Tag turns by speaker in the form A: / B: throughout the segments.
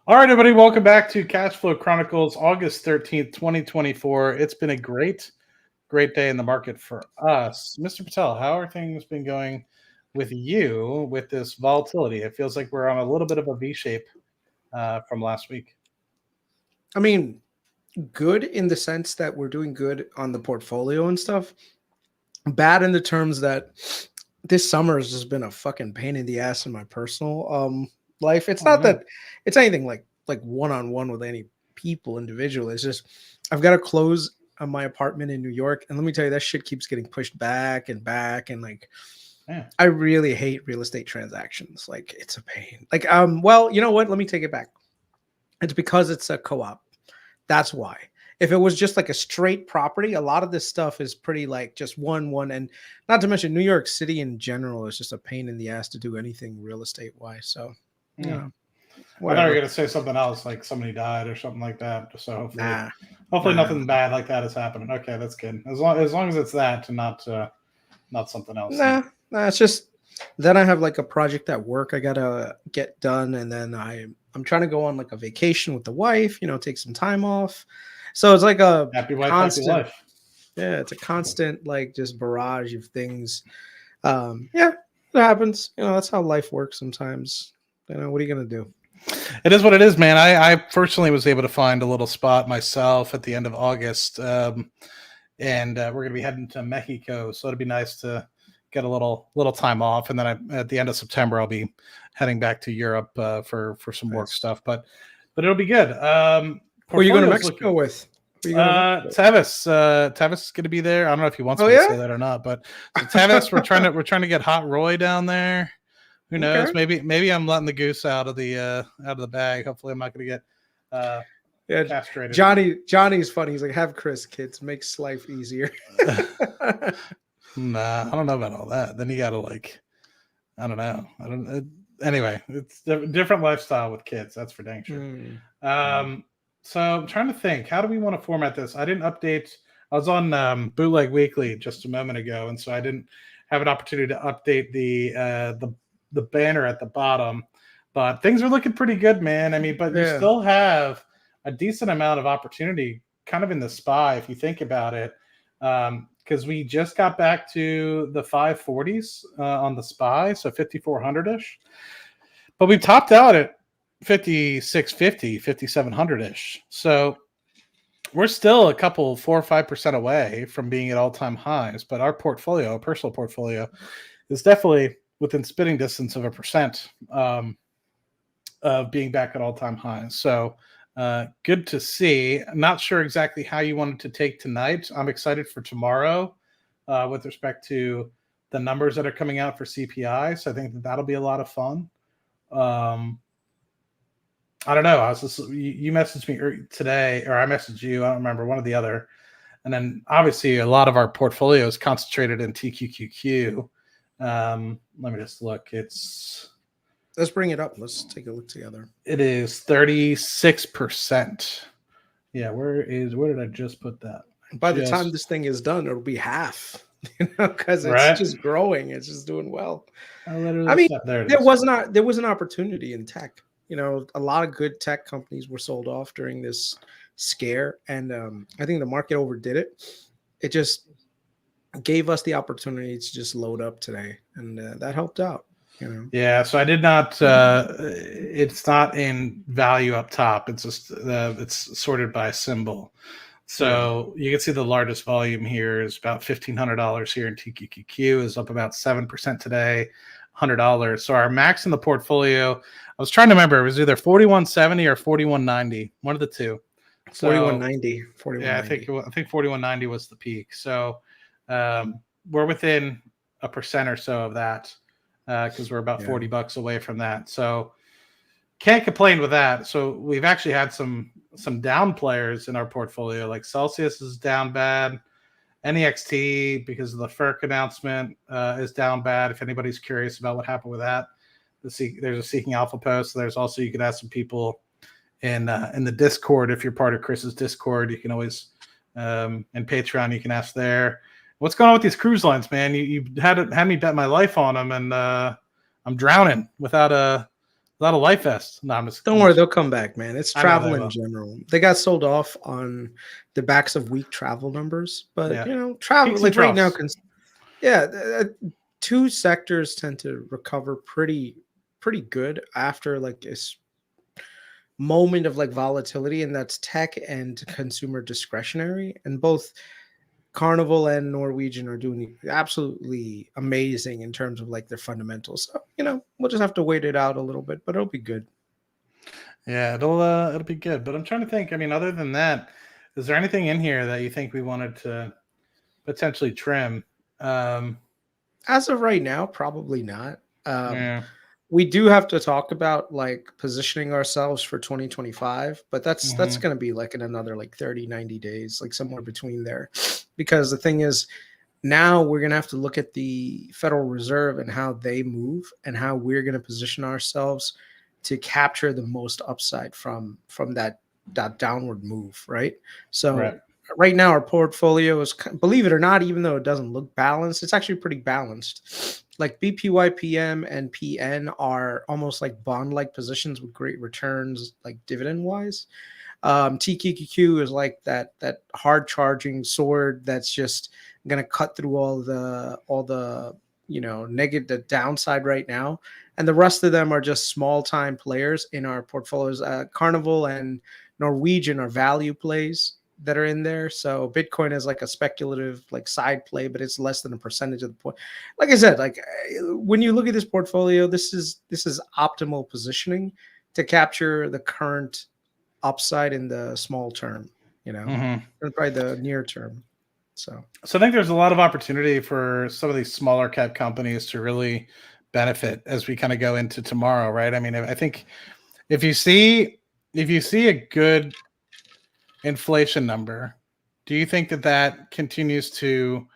A: All right, everybody, welcome back to Cashflow Chronicles, August 13th, 2024. It's been a great day in the market for us. Mr. Patel, how are things been going with you with this volatility? It feels like we're on a little bit of a V-shape from last week.
B: I mean, good in the sense that we're doing good on the portfolio and stuff. Bad in the terms that this summer has just been a fucking pain in the ass in my personal life. It's not that it's anything like one-on-one with any people individually. It's just I've got to close on my apartment in New York, and let me tell you, that shit keeps getting pushed back and like I really hate real estate transactions. Like, it's a pain. Like, well, you know what? Let me take it back. It's because it's a co-op. That's why. If it was just like a straight property, a lot of this stuff is pretty like just one, and not to mention New York City in general is just a pain in the ass to do anything real estate wise. So, you know,
A: I thought you were going to say something else, like somebody died or something like that. So hopefully nothing bad like that is happening. Okay, that's good. As long as it's that and not something else.
B: Nah, it's just then I have like a project at work I gotta get done, and then I'm trying to go on like a vacation with the wife, take some time off. So it's like a
A: happy wife,
B: constant,
A: happy life.
B: Yeah, it's a constant like just barrage of things. Yeah, it happens. That's how life works sometimes. What are you gonna do?
A: It is what it is, man. I personally was able to find a little spot myself at the end of August, and we're gonna be heading to Mexico, so it'd be nice to get a little time off, and then at the end of September I'll be heading back to Europe for some work stuff. But it'll be good.
B: Who are you going to Mexico with?
A: Tavis. Tavis is going to be there. I don't know if he wants me to say that or not, but so Tavis, we're trying to get Hot Roy down there. Who knows? Okay. Maybe I'm letting the goose out of the bag. Hopefully, I'm not going to get castrated.
B: Johnny's funny. He's like, have Chris, kids, makes life easier.
A: Nah, I don't know about all that. Then you got to I don't know. Anyway, it's a different lifestyle with kids. That's for dang sure. So I'm trying to think, how do we want to format this? I didn't update. I was on Bootleg Weekly just a moment ago, and so I didn't have an opportunity to update the banner at the bottom. But things are looking pretty good, man. I mean, but you still have a decent amount of opportunity kind of in the SPY if you think about it. Because we just got back to the 540s on the SPY, so 5,400-ish. But we topped out at 5,650, 5,700-ish. So we're still a couple 4 or 5% away from being at all-time highs. But our personal portfolio, is definitely within spitting distance of 1% of being back at all-time highs. So good to see. I'm not sure exactly how you wanted to take tonight. I'm excited for tomorrow with respect to the numbers that are coming out for CPI. So I think that'll be a lot of fun. I don't know. You messaged me today, or I messaged you. I don't remember, one or the other. And then obviously a lot of our portfolio is concentrated in TQQQ. Let me just look.
B: Let's bring it up. Let's take a look together.
A: It is 36%. Yeah, where did I just put that?
B: By the time this thing is done, it'll be half. Because it's just growing. It's just doing well. I mean, there was an opportunity in tech. A lot of good tech companies were sold off during this scare, and I think the market overdid it. It just gave us the opportunity to just load up today, and that helped out.
A: Yeah, so I did not. It's not in value up top. It's just it's sorted by symbol. So you can see the largest volume here is about $1,500 here in TQQQ, is up about 7% today, $100. So our max in the portfolio, I was trying to remember, it was either 4170 or 4190, one of the two.
B: 4190.
A: Yeah, I think 4190 was the peak. So we're within 1% or so of that. Because we're about $40 away from that, so can't complain with that. So we've actually had some down players in our portfolio, like Celsius is down bad, NEXT because of the FERC announcement is down bad. If anybody's curious about what happened with that, there's a Seeking Alpha post. There's also, you can ask some people in the Discord. If you're part of Chris's Discord, you can always and Patreon, you can ask there. What's going on with these cruise lines, man? You had me bet my life on them, and I'm drowning without a A lot of life vests. No, I'm just,
B: Don't worry, they'll come back, man. It's
A: I know
B: travel
A: they
B: in
A: will.
B: general. They got sold off on the backs of weak travel numbers, but
A: Yeah.
B: travel
A: Peaks and
B: like right now,
A: troughs.
B: two sectors tend to recover pretty good after like this moment of like volatility, and that's tech and consumer discretionary. And both Carnival and Norwegian are doing absolutely amazing in terms of like their fundamentals. So, we'll just have to wait it out a little bit, but it'll be good.
A: Yeah, it'll be good. But I'm trying to think. I mean, other than that, is there anything in here that you think we wanted to potentially trim?
B: As of right now, probably not.
A: Yeah.
B: We do have to talk about like positioning ourselves for 2025, but that's
A: Hmm.
B: going to be like in another like 30, 90 days, like somewhere between there. Because the thing is, now we're going to have to look at the Federal Reserve and how they move and how we're going to position ourselves to capture the most upside from that downward move, right?
A: Right.
B: So right now our portfolio is, believe it or not, even though it doesn't look balanced, it's actually pretty balanced. Like BPYPM and PN are almost like bond like positions with great returns, like dividend wise. TQQQ is like that hard charging sword that's just gonna cut through all the negative downside right now, and the rest of them are just small time players in our portfolios. Carnival and Norwegian are value plays that are in there. So Bitcoin is like a speculative like side play, but it's less than a percentage of the point. Like I said, like when you look at this portfolio, this is optimal positioning to capture the current upside in the small term,
A: Hmm.
B: and probably the near term. So
A: So I think there's a lot of opportunity for some of these smaller cap companies to really benefit as we kind of go into tomorrow, right? I mean, I think if you see a good inflation number, do you think that continues to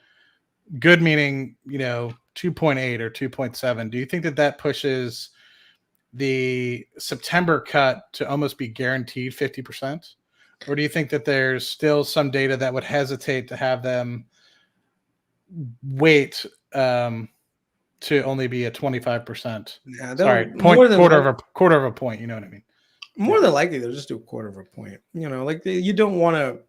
A: good, meaning 2.8 or 2.7? Do you think that pushes the September cut to almost be guaranteed 50%? Or do you think that there's still some data that would hesitate to have them wait to only be at 25%?
B: yeah, they'll
A: Sorry, point
B: more than
A: quarter of a point. You know what I mean? Yeah.
B: likely they'll just do a quarter of a point. Like you don't want to,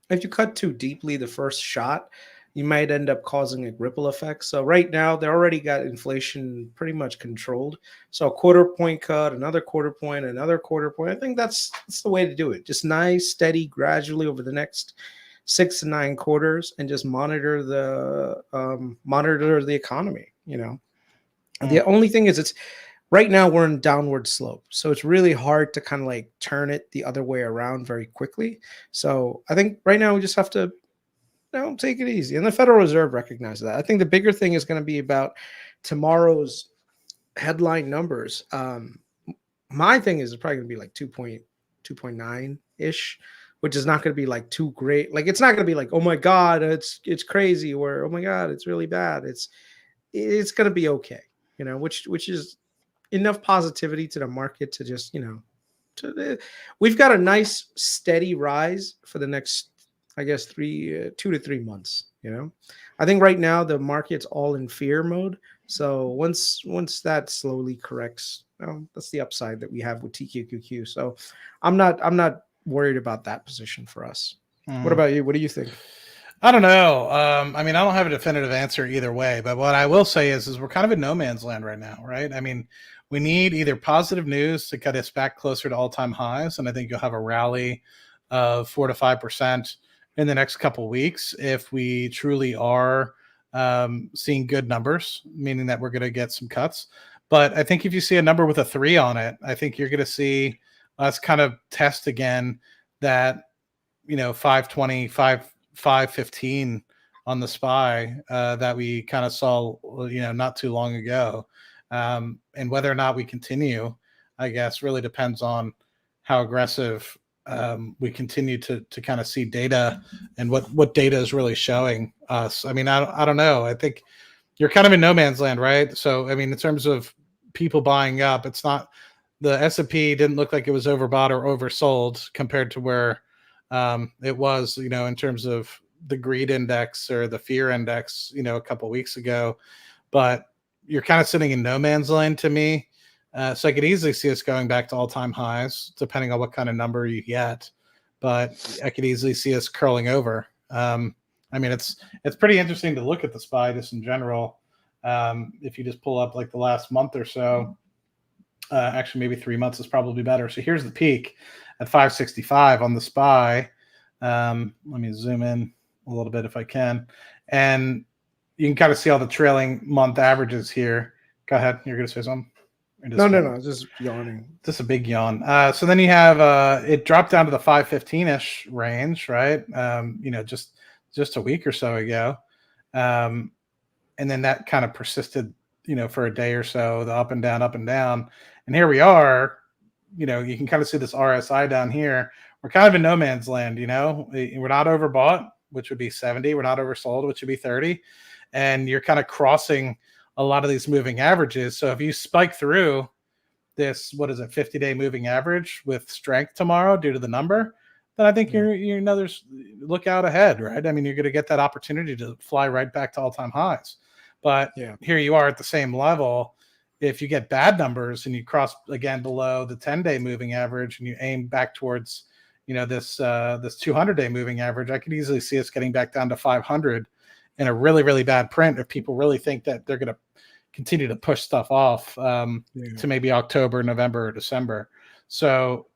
B: if you cut too deeply the first shot, you might end up causing a ripple effect. So right now they already got inflation pretty much controlled. So a quarter point cut, another quarter point, another quarter point. I think that's the way to do it. Just nice, steady, gradually over the next 6 to 9 quarters, and just monitor the economy. The only thing is, it's right now we're in downward slope, so it's really hard to kind of like turn it the other way around very quickly. So I think right now we just have to take it easy, and the Federal Reserve recognizes that. I think the bigger thing is going to be about tomorrow's headline numbers. My thing is probably going to be like 2.9 ish, which is not going to be like too great. Like it's not going to be like, oh my god, it's crazy, or oh my god, it's really bad. It's going to be okay, which is enough positivity to the market to just we've got a nice steady rise for the next, I guess, 2 to 3 months. I think right now the market's all in fear mode. So once that slowly corrects, that's the upside that we have with TQQQ. So I'm not worried about that position for us. What about you? What do you think?
A: I don't know. I mean, I don't have a definitive answer either way, but what I will say is we're kind of in no man's land right now, right? I mean, we need either positive news to get us back closer to all-time highs, and I think you'll have a rally of 4 to 5% in the next couple of weeks if we truly are seeing good numbers, meaning that we're going to get some cuts. But I think if you see a number with a 3 on it, I think you're going to see us kind of test again that 520, 515 on the SPY that we kind of saw not too long ago, and whether or not we continue, I guess, really depends on how aggressive we continue to kind of see data and what data is really showing us. I mean, I don't know. I think you're kind of in no man's land, right? So I mean, in terms of people buying up, it's not, the S&P didn't look like it was overbought or oversold compared to where it was, in terms of the greed index or the fear index, a couple of weeks ago. But you're kind of sitting in no man's land to me. So I could easily see us going back to all-time highs, depending on what kind of number you get. But I could easily see us curling over. I mean, it's pretty interesting to look at the SPY just in general. If you just pull up like the last month or so, actually maybe 3 months is probably better. So here's the peak at 565 on the SPY. Let me zoom in a little bit if I can. And you can kind of see all the trailing month averages here. Go ahead. You're going to say something?
B: No. Just yawning.
A: Just a big yawn. So then you have it dropped down to the 515-ish range, right? Just a week or so ago. And then that kind of persisted, for a day or so, the up and down. And here we are, you can kind of see this RSI down here. We're kind of in no man's land, we're not overbought, which would be 70. We're not oversold, which would be 30. And you're kind of crossing a lot of these moving averages. So if you spike through this, 50-day moving average with strength tomorrow due to the number, then I think there's look out ahead, right? I mean, you're going to get that opportunity to fly right back to all-time highs. But here you are at the same level. If you get bad numbers and you cross again below the 10-day moving average and you aim back towards, this 200-day moving average, I could easily see us getting back down to 500 in a really, really bad print if people really think that they're going to continue to push stuff off to maybe October, November, or December. So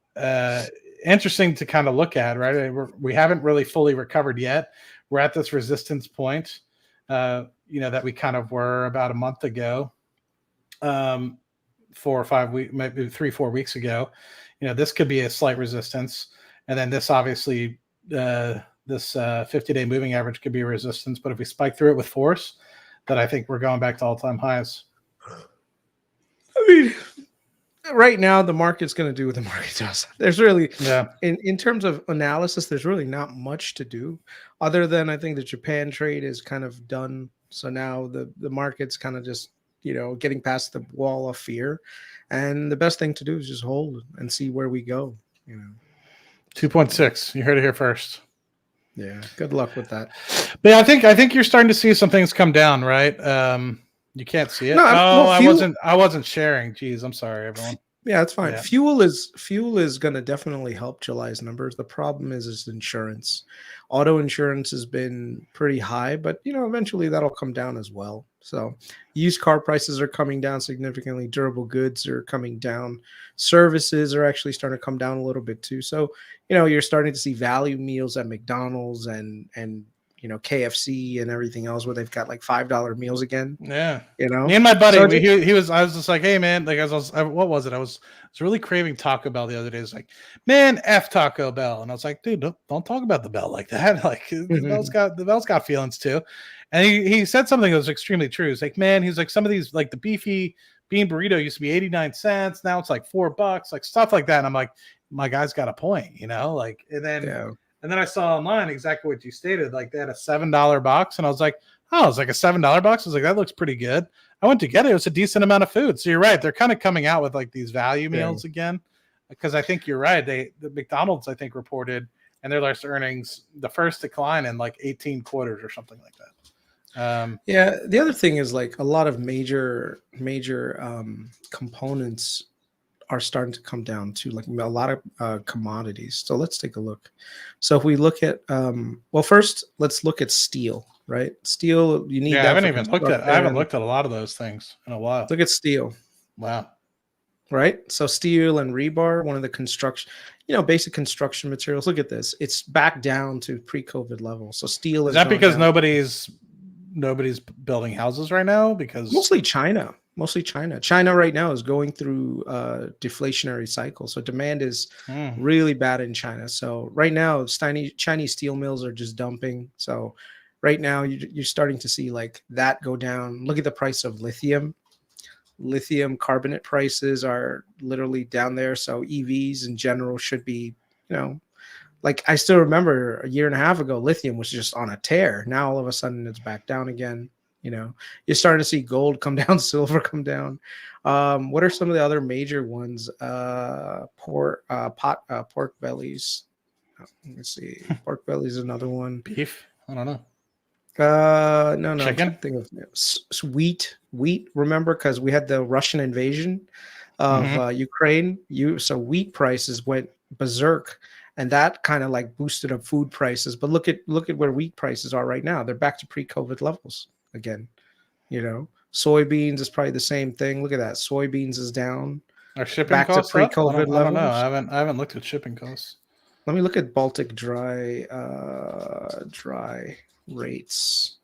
A: interesting to kind of look at, right? We haven't really fully recovered yet. We're at this resistance point, that we kind of were about a month ago, 4 or 5 weeks, maybe 3-4 weeks ago. This could be a slight resistance. And then this obviously, this 50-day moving average could be a resistance. But if we spike through it with force, then I think we're going back to all-time highs.
B: I mean, right now the market's going to do what the market does. There's really, in terms of analysis, there's really not much to do other than I think the Japan trade is kind of done. So now the market's kind of just, getting past the wall of fear. And the best thing to do is just hold and see where we go.
A: 2.6. You heard it here first.
B: Yeah. Good luck with that.
A: But yeah, I think you're starting to see some things come down, right? You can't see it. I wasn't sharing. Jeez, I'm sorry, everyone.
B: Yeah, it's fine. Yeah. Fuel is going to definitely help July's numbers. The problem is insurance. Auto insurance has been pretty high, but eventually that'll come down as well. So used car prices are coming down significantly. Durable goods are coming down. Services are actually starting to come down a little bit too. So, you're starting to see value meals at McDonald's and KFC and everything else where they've got like $5 meals again.
A: Yeah. Me and my buddy,
B: so
A: I was just like, hey man, like what was it? I was really craving Taco Bell the other day. It's like, man, F Taco Bell. And I was like, dude, don't talk about the bell like that. Like the bell's got feelings too. And he said something that was extremely true. He's like, man, he's like, some of these, like the beefy bean burrito used to be 89 cents. Now it's like $4, like stuff like that. And I'm like, my guy's got a point, like, and then I saw online exactly what you stated. Like they had a $7 box, and I was like, oh, it's like a $7 box. I was like, that looks pretty good. I went to get it. It was a decent amount of food. So you're right. They're kind of coming out with like these value meals again, because I think you're right. The McDonald's, I think, reported in their last earnings the first decline in like 18 quarters or something like that.
B: The other thing is like a lot of major components are starting to come down to like a lot of commodities. So let's take a look. So if we look at, first let's look at steel, right? Steel, you need.
A: Yeah, I haven't looked at a lot of those things in a while.
B: Look at steel.
A: Wow.
B: Right. So steel and rebar, one of the construction, basic construction materials. Look at this. It's back down to pre-COVID levels. So steel
A: is that because down. Nobody's building houses right now? Because
B: mostly China. China right now is going through a deflationary cycle. So demand is really bad in China. So right now, Chinese steel mills are just dumping. So right now, you're starting to see like that go down. Look at the price of lithium. Lithium carbonate prices are literally down there. So EVs in general should be, like I still remember a year and a half ago, lithium was just on a tear. Now all of a sudden it's back down again. You're starting to see gold come down, silver come down. What are some of the other major ones? Pork bellies. Let me see. Pork bellies is another one.
A: Beef? I don't know.
B: No.
A: Chicken?
B: Think of wheat. Remember, because we had the Russian invasion. of Ukraine. So wheat prices went berserk, and that kind of like boosted up food prices. But look at where wheat prices are right now. They're back to pre-COVID levels again. Soybeans is probably the same thing. Look at that. Soybeans is down.
A: Are shipping
B: Back to
A: costs up?
B: pre-COVID
A: I don't know.
B: levels.
A: I haven't looked at shipping costs.
B: Let me look at Baltic dry rates.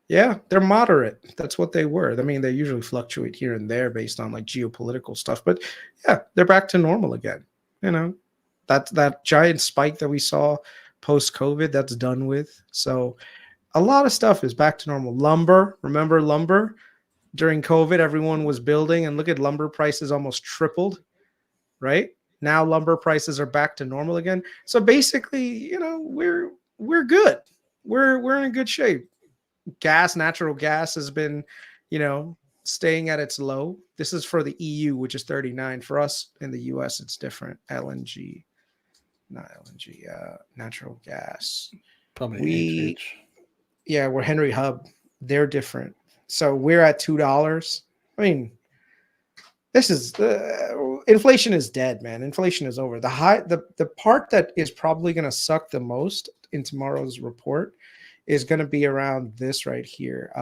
B: Yeah, they're moderate. That's what they were. I mean, they usually fluctuate here and there based on like geopolitical stuff, but yeah, they're back to normal again. That giant spike that we saw post-COVID, that's done with. So a lot of stuff is back to normal. Lumber, remember lumber? During COVID, everyone was building, and look at lumber prices almost tripled, right? Now lumber prices are back to normal again. So basically, we're good. We're in good shape. Natural gas has been, staying at its low. This is for the EU, which is 39. For us in the US, it's different. LNG, not LNG, natural gas.
A: Probably
B: we're Henry Hub. They're different. So we're at $2. I mean, this is inflation is dead, man. Inflation is over. The part that is probably going to suck the most in tomorrow's report is going to be around this right here.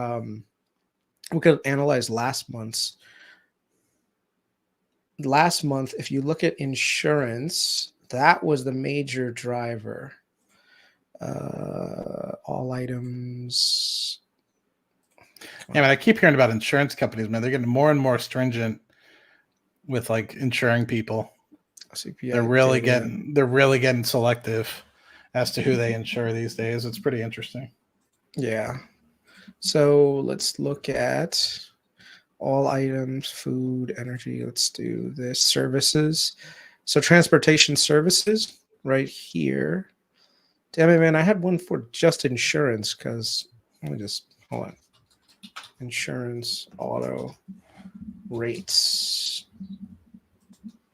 B: We could analyze last month's. Last month, if you look at insurance, that was the major driver. All items.
A: Yeah, man, I keep hearing about insurance companies, man. They're getting more and more stringent with like insuring people.
B: CPI
A: they're really getting selective as to who they insure these days. It's pretty interesting.
B: Yeah. So let's look at all items, food, energy. Let's do this. Services. So transportation services right here. Damn it, man. I had one for just insurance because let me just hold on. Insurance auto rates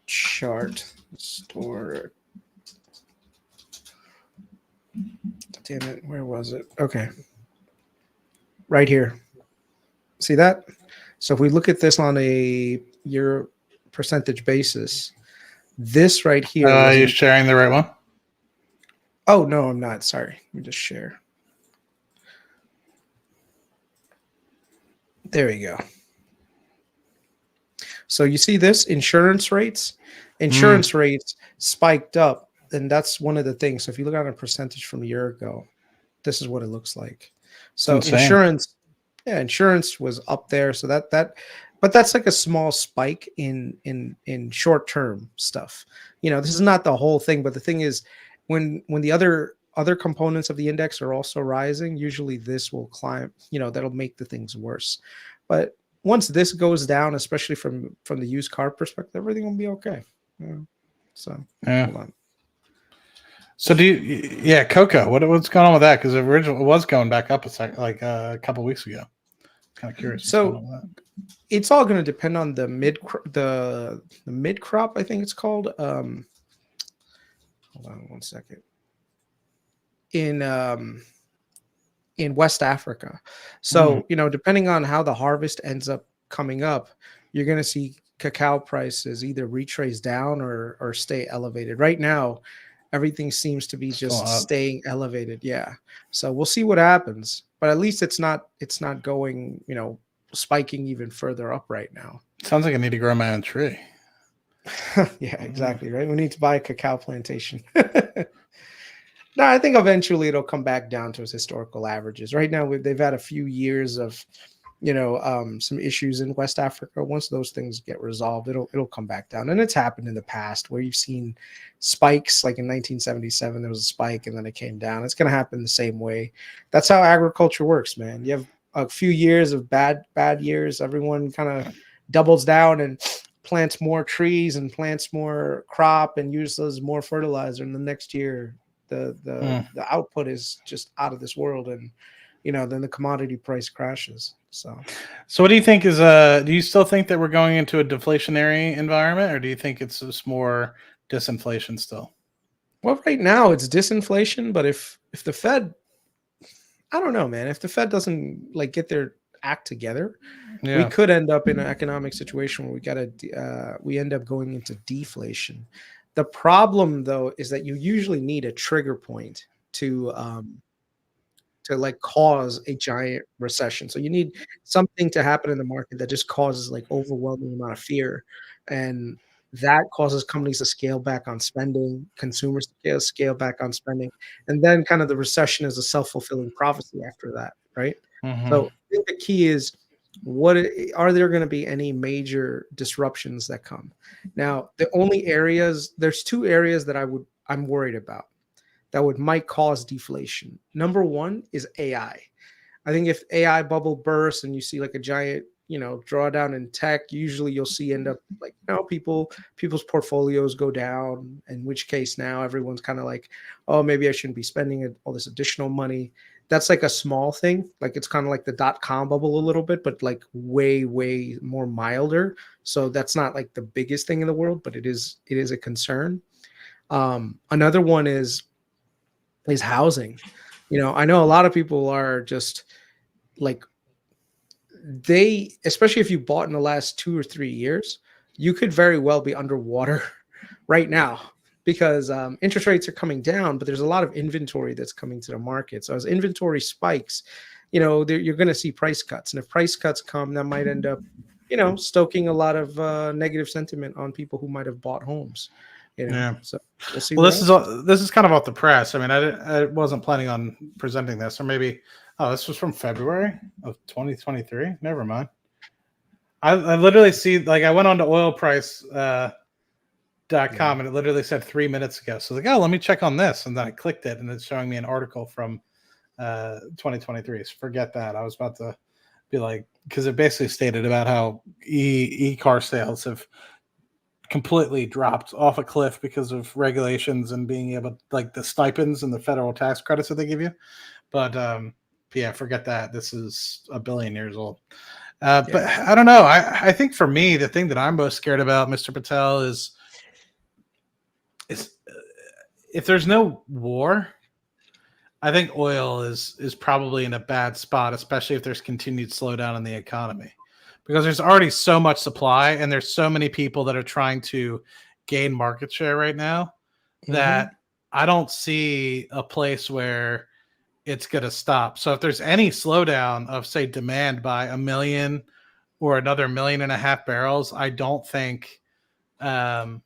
B: chart store. Damn it, where was it? Okay. Right here. See that? So if we look at this on a year percentage basis, this right here.
A: Are you sharing the right one?
B: Oh, no, I'm not. Sorry. Let me just share. There we go. So you see this insurance rates? Insurance rates spiked up, and that's one of the things. So if you look at a percentage from a year ago, this is what it looks like. So insurance was up there. So but that's like a small spike in short-term stuff. This is not the whole thing, but the thing is when the other components of the index are also rising, usually this will climb, that'll make the things worse. But once this goes down, especially from the used car perspective, everything will be okay. Hold on.
A: So cocoa, what's going on with that? Because originally it was going back up a couple weeks ago. Kind of curious.
B: So it's all going to depend on the mid crop, I think it's called. Hold on one second. In West Africa. So, depending on how the harvest ends up coming up, you're going to see cacao prices either retrace down or stay elevated. Right now, everything seems to be just staying elevated. Yeah. So we'll see what happens, but at least it's not going, spiking even further up right now.
A: Sounds like I need to grow my own tree.
B: Yeah, exactly. Right. We need to buy a cacao plantation. No, I think eventually it'll come back down to its historical averages. Right now, they've had a few years of, some issues in West Africa. Once those things get resolved, it'll come back down. And it's happened in the past where you've seen spikes. Like in 1977, there was a spike and then it came down. It's going to happen the same way. That's how agriculture works, man. You have a few years of bad years. Everyone kind of doubles down and plants more trees and plants more crop and uses more fertilizer. And the next year, the output is just out of this world, and then the commodity price crashes. So
A: what do you think is do you still think that we're going into a deflationary environment, or do you think it's just more disinflation still?
B: Well, right now it's disinflation, but if the Fed I don't know, man. If the Fed doesn't like get their act together, we
A: Yeah.
B: could end up in an economic situation where we end up going into deflation. The problem, though, is that you usually need a trigger point to like cause a giant recession. So you need something to happen in the market that just causes like overwhelming amount of fear, and that causes companies to scale back on spending, consumers to scale back on spending, and then kind of the recession is a self-fulfilling prophecy after that, right?
A: Mm-hmm.
B: So I think the key is are there going to be any major disruptions that come? Now, there's two areas that I'm worried about that might cause deflation. Number one is AI. I think if AI bubble bursts and you see like a giant, drawdown in tech, usually you'll see end up like, people's portfolios go down, in which case now everyone's kind of like, oh, maybe I shouldn't be spending all this additional money. That's like a small thing. Like it's kind of like the .com bubble a little bit, but like way, way more milder. So that's not like the biggest thing in the world, but it is a concern. Another one is housing. I know a lot of people are just like especially if you bought in the last 2 or 3 years, you could very well be underwater right now because interest rates are coming down, but there's a lot of inventory that's coming to the market. So as inventory spikes, you're going to see price cuts. And if price cuts come, that might end up, stoking a lot of negative sentiment on people who might have bought homes.
A: Yeah.
B: So we'll see.
A: Well, this is kind of off the press. I mean, I wasn't planning on presenting this, or maybe this was from February of 2023. Never mind. I literally see, like, I went on to oilprice.com and it literally said 3 minutes ago. So I was like, oh, let me check on this, and then I clicked it, and it's showing me an article from 2023. So forget that. I was about to be like, because it basically stated about how car sales have completely dropped off a cliff because of regulations and being able, like, the stipends and the federal tax credits that they give you. But yeah, forget that. This is a billion years old. But I don't know. I think for me, the thing that I'm most scared about, Mr. Patel, is if there's no war, I think oil is probably in a bad spot, especially if there's continued slowdown in the economy. Because there's already so much supply and there's so many people that are trying to gain market share right now that I don't see a place where it's going to stop. So if there's any slowdown of, say, demand by 1 million or another 1.5 million barrels, I don't think that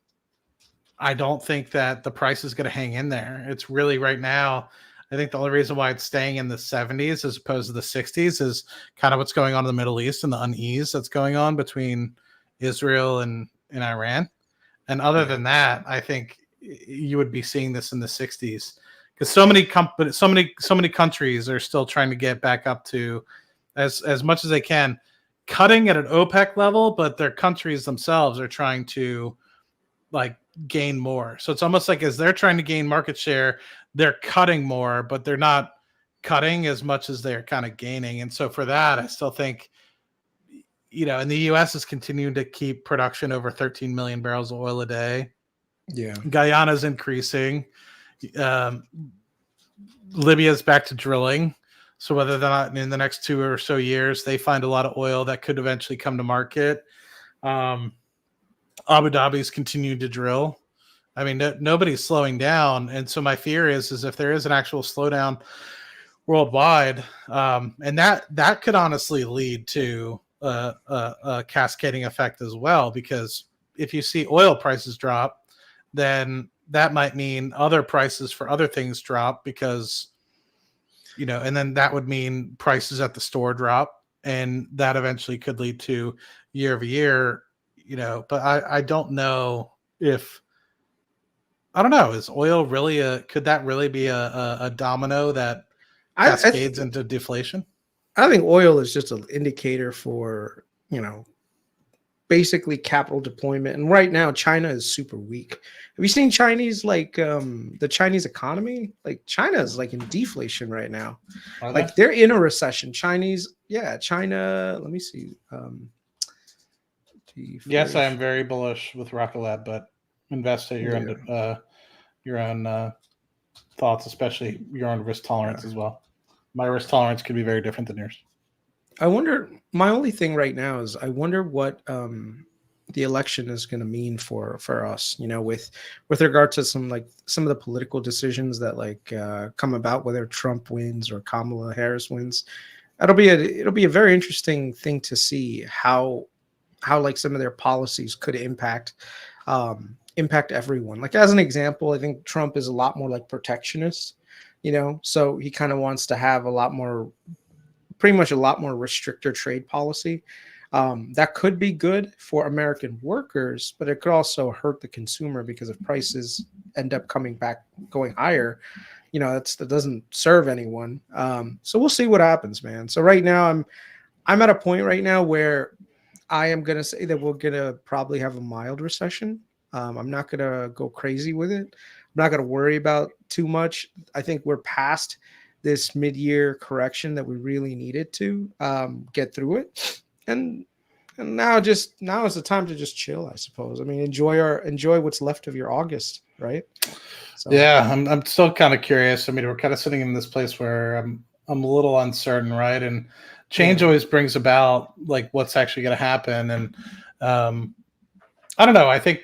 A: the price is going to hang in there. It's really right now, I think the only reason why it's staying in the 70s as opposed to the 60s is kind of what's going on in the Middle East and the unease that's going on between Israel and Iran. And other than that, I think you would be seeing this in the 60s because so many countries are still trying to get back up to as much as they can, cutting at an OPEC level, but their countries themselves are trying to like gain more. So it's almost like as they're trying to gain market share, they're cutting more, but they're not cutting as much as they're kind of gaining. And so for that, I still think, and the U.S. is continuing to keep production over 13 million barrels of oil a day.
B: Yeah.
A: Guyana's increasing. Libya's back to drilling. So whether they're not in the next 2 or so years, they find a lot of oil that could eventually come to market. Abu Dhabi's continuing to drill. I mean, nobody's slowing down. And so my fear is if there is an actual slowdown worldwide, and that could honestly lead to a cascading effect as well, because if you see oil prices drop, then that might mean other prices for other things drop because, and then that would mean prices at the store drop, and that eventually could lead to year over year, but I don't know if, I don't know, is oil really could that really be a domino that cascades into deflation?
B: I think oil is just an indicator for, basically capital deployment. And right now, China is super weak. Have you seen Chinese, like the Chinese economy? Like China is like in deflation right now. Like they're in a recession. China, let me see.
A: Yes, I am very bullish with Rocket Lab, but invest at your own thoughts, especially your own risk tolerance as well. My risk tolerance could be very different than yours.
B: I wonder. My only thing right now is I wonder what the election is going to mean for us. With regard to some of the political decisions that come about, whether Trump wins or Kamala Harris wins. It'll be a very interesting thing to see how like some of their policies could impact everyone. Like, as an example, I think Trump is a lot more like protectionist, so he kind of wants to have pretty much a lot more restrictor trade policy. That could be good for American workers, but it could also hurt the consumer, because if prices end up going higher, that doesn't serve anyone. So we'll see what happens, man. So right now I'm at a point right now where I am going to say that we're going to probably have a mild recession. I'm not going to go crazy with it. I'm not going to worry about too much. I think we're past this mid-year correction that we really needed to get through it. And now is the time to just chill, I suppose. I mean, enjoy what's left of your August, right? So.
A: Yeah, I'm still kind of curious. I mean, we're kind of sitting in this place where I'm a little uncertain, right? And change always brings about like what's actually going to happen. And I don't know. I think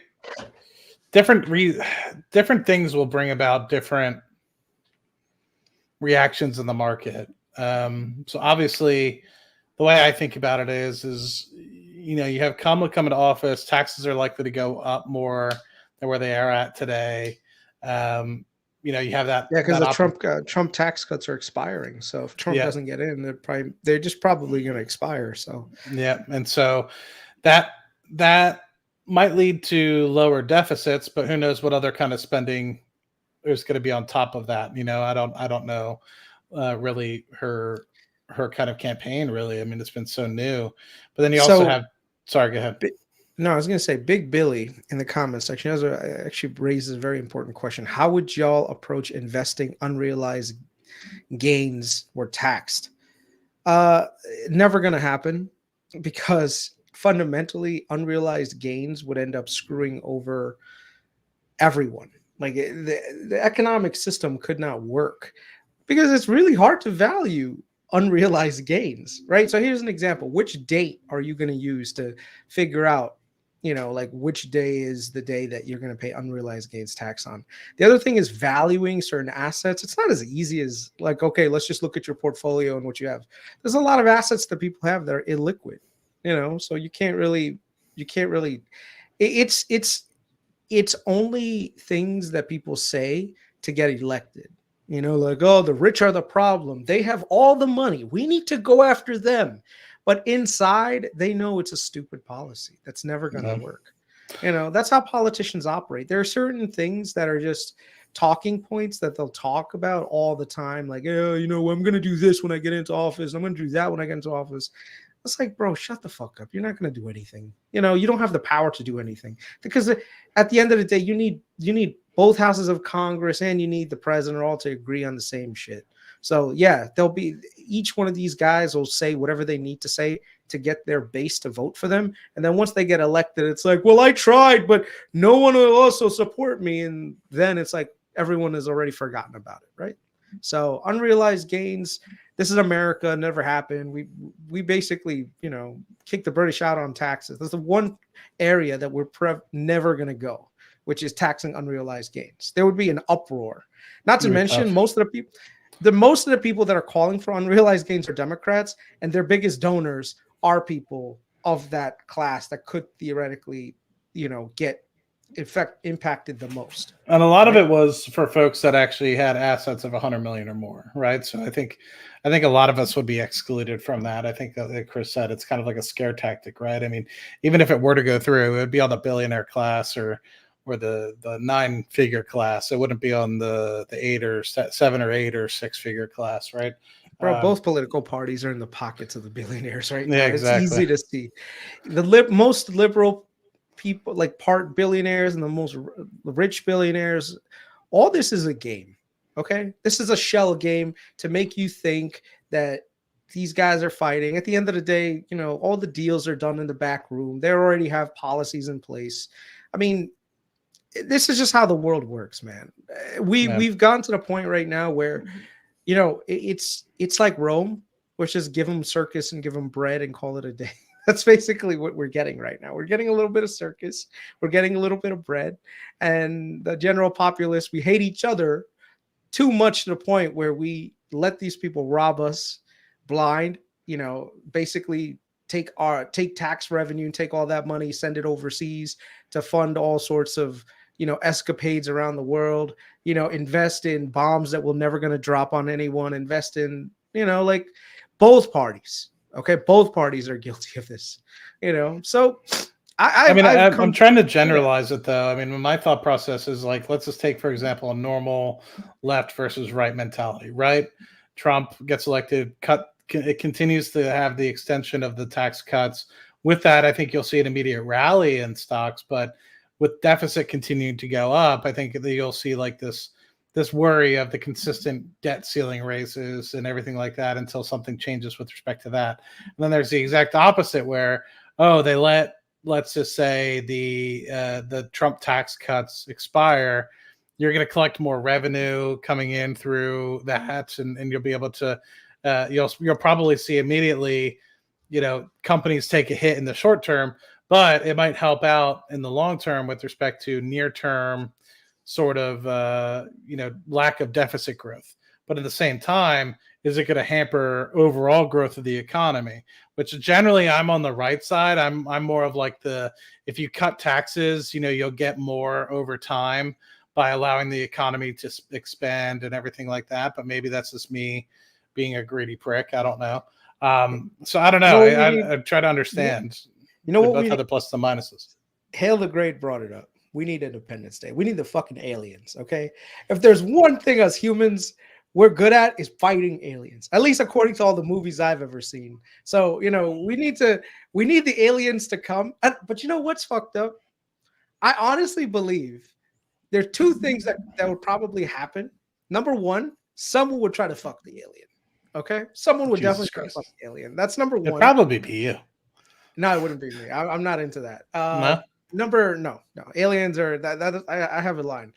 A: different things will bring about different reactions in the market. So obviously, the way I think about it is you have Kamala coming to office. Taxes are likely to go up more than where they are at today. You have that.
B: Yeah, because the Trump tax cuts are expiring. So if Trump doesn't get in, they're just probably going to expire. So
A: yeah, and so that might lead to lower deficits, but who knows what other kind of spending there's going to be on top of that. I don't know really her kind of campaign, really. I mean, it's been so new. But then you also have. Sorry, go ahead.
B: No, I was going to say Big Billy in the comments section actually raises a very important question. How would y'all approach investing unrealized gains were taxed? Never going to happen, because fundamentally unrealized gains would end up screwing over everyone. Like, the economic system could not work, because it's really hard to value unrealized gains, right? So here's an example. Which date are you going to use to figure out, which day is the day that you're going to pay unrealized gains tax on? The other thing is valuing certain assets. It's not as easy as okay, let's just look at your portfolio and what you have. There's a lot of assets that people have that are illiquid, so you can't really, it's only things that people say to get elected. Oh, the rich are the problem. They have all the money. We need to go after them. But inside, they know it's a stupid policy that's never going to work. That's how politicians operate. There are certain things that are just talking points that they'll talk about all the time. Like, I'm going to do this when I get into office. I'm going to do that when I get into office. It's like, bro, shut the fuck up. You're not going to do anything. You don't have the power to do anything, because at the end of the day, you need both houses of Congress and you need the president all to agree on the same shit. So yeah, each one of these guys will say whatever they need to say to get their base to vote for them. And then once they get elected, it's like, well, I tried, but no one will also support me. And then it's like everyone has already forgotten about it, right? So unrealized gains, this is America, never happened. We basically, kick the British out on taxes. That's the one area that we're never going to go, which is taxing unrealized gains. There would be an uproar. Not to mention, most of the people that are calling for unrealized gains are Democrats, and their biggest donors are people of that class that could theoretically, get impacted the most.
A: And a lot of it was for folks that actually had assets of 100 million or more, right? So I think a lot of us would be excluded from that. I think that, like Chris said, it's kind of like a scare tactic, right? I mean, even if it were to go through, it would be on the billionaire class or the 9-figure class. It wouldn't be on the 8 or 7 or 8 or 6-figure class, right?
B: Bro, both political parties are in the pockets of the billionaires right now.
A: Yeah, exactly.
B: It's easy to see. The most liberal people, like part billionaires and the most rich billionaires, all this is a game. Okay, this is a shell game to make you think that these guys are fighting. At the end of the day, all the deals are done in the back room. They already have policies in place. I mean, this is just how the world works, man. We've gone to the point right now where, it's like Rome, which is give them circus and give them bread and call it a day. That's basically what we're getting right now. We're getting a little bit of circus, we're getting a little bit of bread, and the general populace, we hate each other too much to the point where we let these people rob us blind, basically take tax revenue and take all that money, send it overseas to fund all sorts of, escapades around the world, invest in bombs that we're never going to drop on anyone, invest in, like both parties. Okay. Both parties are guilty of this, so
A: I'm trying to generalize it though. I mean, my thought process is like, let's just take, for example, a normal left versus right mentality, right? Trump gets elected, it continues to have the extension of the tax cuts. With that, I think you'll see an immediate rally in stocks, but with deficit continuing to go up, I think that you'll see like this worry of the consistent debt ceiling raises and everything like that until something changes with respect to that. And then there's the exact opposite where, they let's just say the Trump tax cuts expire, you're going to collect more revenue coming in through that, and you'll be able to, you'll probably see immediately, companies take a hit in the short term, but it might help out in the long term with respect to near term sort of, lack of deficit growth. But at the same time, is it going to hamper overall growth of the economy? Which generally I'm on the right side. I'm more of like if you cut taxes, you'll get more over time by allowing the economy to expand and everything like that. But maybe that's just me being a greedy prick. I don't know. So I don't know. I try to understand.
B: What
A: both have the pluses and minuses.
B: Hail the Great brought it up. We need Independence Day. We need the fucking aliens. Okay. If there's one thing us humans we're good at is fighting aliens, at least according to all the movies I've ever seen. So, we need the aliens to come. But you know what's fucked up? I honestly believe there are two things that would probably happen. Number one, someone would try to fuck the alien. Okay. Someone would definitely try to fuck the alien. That's number one.
A: It'd probably be you.
B: No, it wouldn't be me. I'm not into that.
A: No.
B: No. Aliens are that I have a line.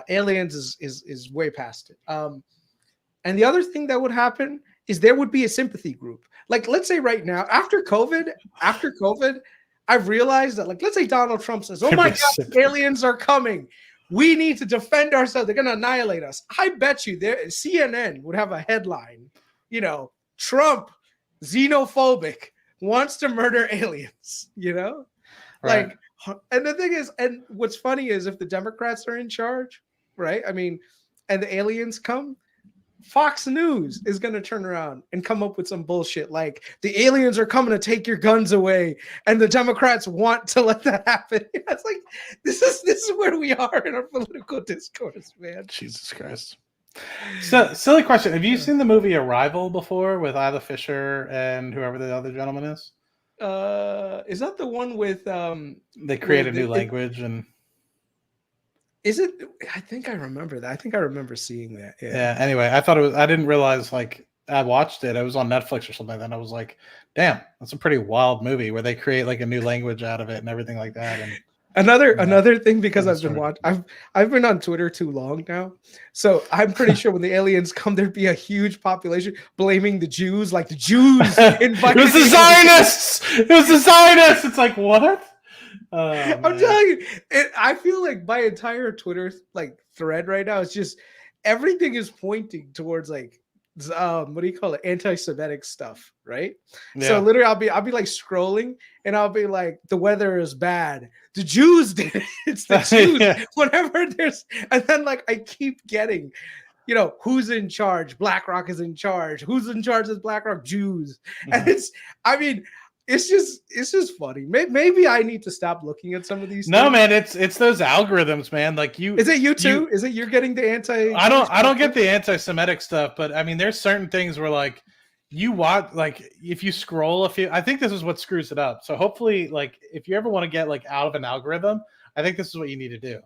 B: Aliens is way past it. And the other thing that would happen is there would be a sympathy group. Like, let's say right now, after COVID, I've realized that, like, let's say Donald Trump says, "Oh my God, aliens are coming. We need to defend ourselves. They're going to annihilate us." I bet you CNN would have a headline, Trump, xenophobic, wants to murder aliens, Right. Like, and the thing is, and what's funny is if the Democrats are in charge, right? I mean, and the aliens come, Fox News is going to turn around and come up with some bullshit like the aliens are coming to take your guns away, and the Democrats want to let that happen. It's like this is where we are in our political discourse, man.
A: Jesus Christ. So, silly question. Have you seen the movie Arrival before with Isla Fisher and whoever the other gentleman is?
B: Is that the one with
A: they create a new language and
B: is it? I think I remember that. I think I remember seeing that.
A: Yeah. Anyway, I didn't realize, like, I watched it. It was on Netflix or something. And I was like, damn, that's a pretty wild movie where they create like a new language out of it and everything like that. And
B: another thing, because I've been on Twitter too long now. So I'm pretty sure when the aliens come, there'd be a huge population blaming the Jews, like the Jews invited.
A: It was the Zionists. It was the Zionists. It's like, what?
B: I'm telling you, I feel like my entire Twitter like thread right now is just everything is pointing towards like what do you call it, anti-Semitic stuff, right? Yeah. So literally I'll be like scrolling and I'll be like, the weather is bad, the Jews did it. It's the Jews. Yeah. Whenever there's, and then like I keep getting, who's in charge? BlackRock is in charge. Who's in charge is BlackRock? Jews. And it's just funny. Maybe I need to stop looking at some of these.
A: No,
B: things.
A: Man, it's those algorithms, man. Like
B: is it you too? Is it you're getting the anti?
A: I don't get the anti-Semitic stuff, but I mean, there's certain things where like you watch, like if you scroll I think this is what screws it up. So hopefully, like if you ever want to get like out of an algorithm, I think this is what you need to do.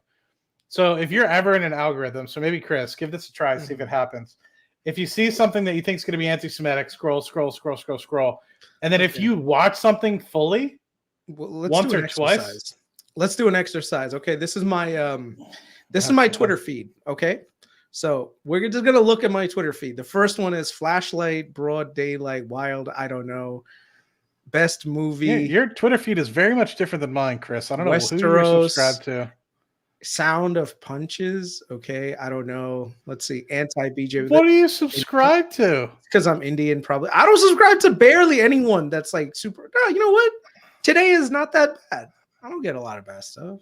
A: So if you're ever in an algorithm, so maybe Chris, give this a try, see if it happens. If you see something that you think is going to be anti-Semitic, scroll. And then if you watch something fully, once or twice.
B: Let's do an exercise. Okay, this is my my Twitter feed. Okay, So we're just gonna look at my Twitter feed. The first one is flashlight, broad daylight, wild. I don't know. Best movie.
A: Your Twitter feed is very much different than mine, Chris. I don't know who you're
B: Westeros.
A: subscribed to.
B: Sound of Punches. Okay, I don't know. Let's see. Anti-BJ.
A: What do you subscribe to?
B: Because I'm Indian, probably. I don't subscribe to barely anyone that's like super. No, you know what? Today is not that bad. I don't get a lot of bad stuff.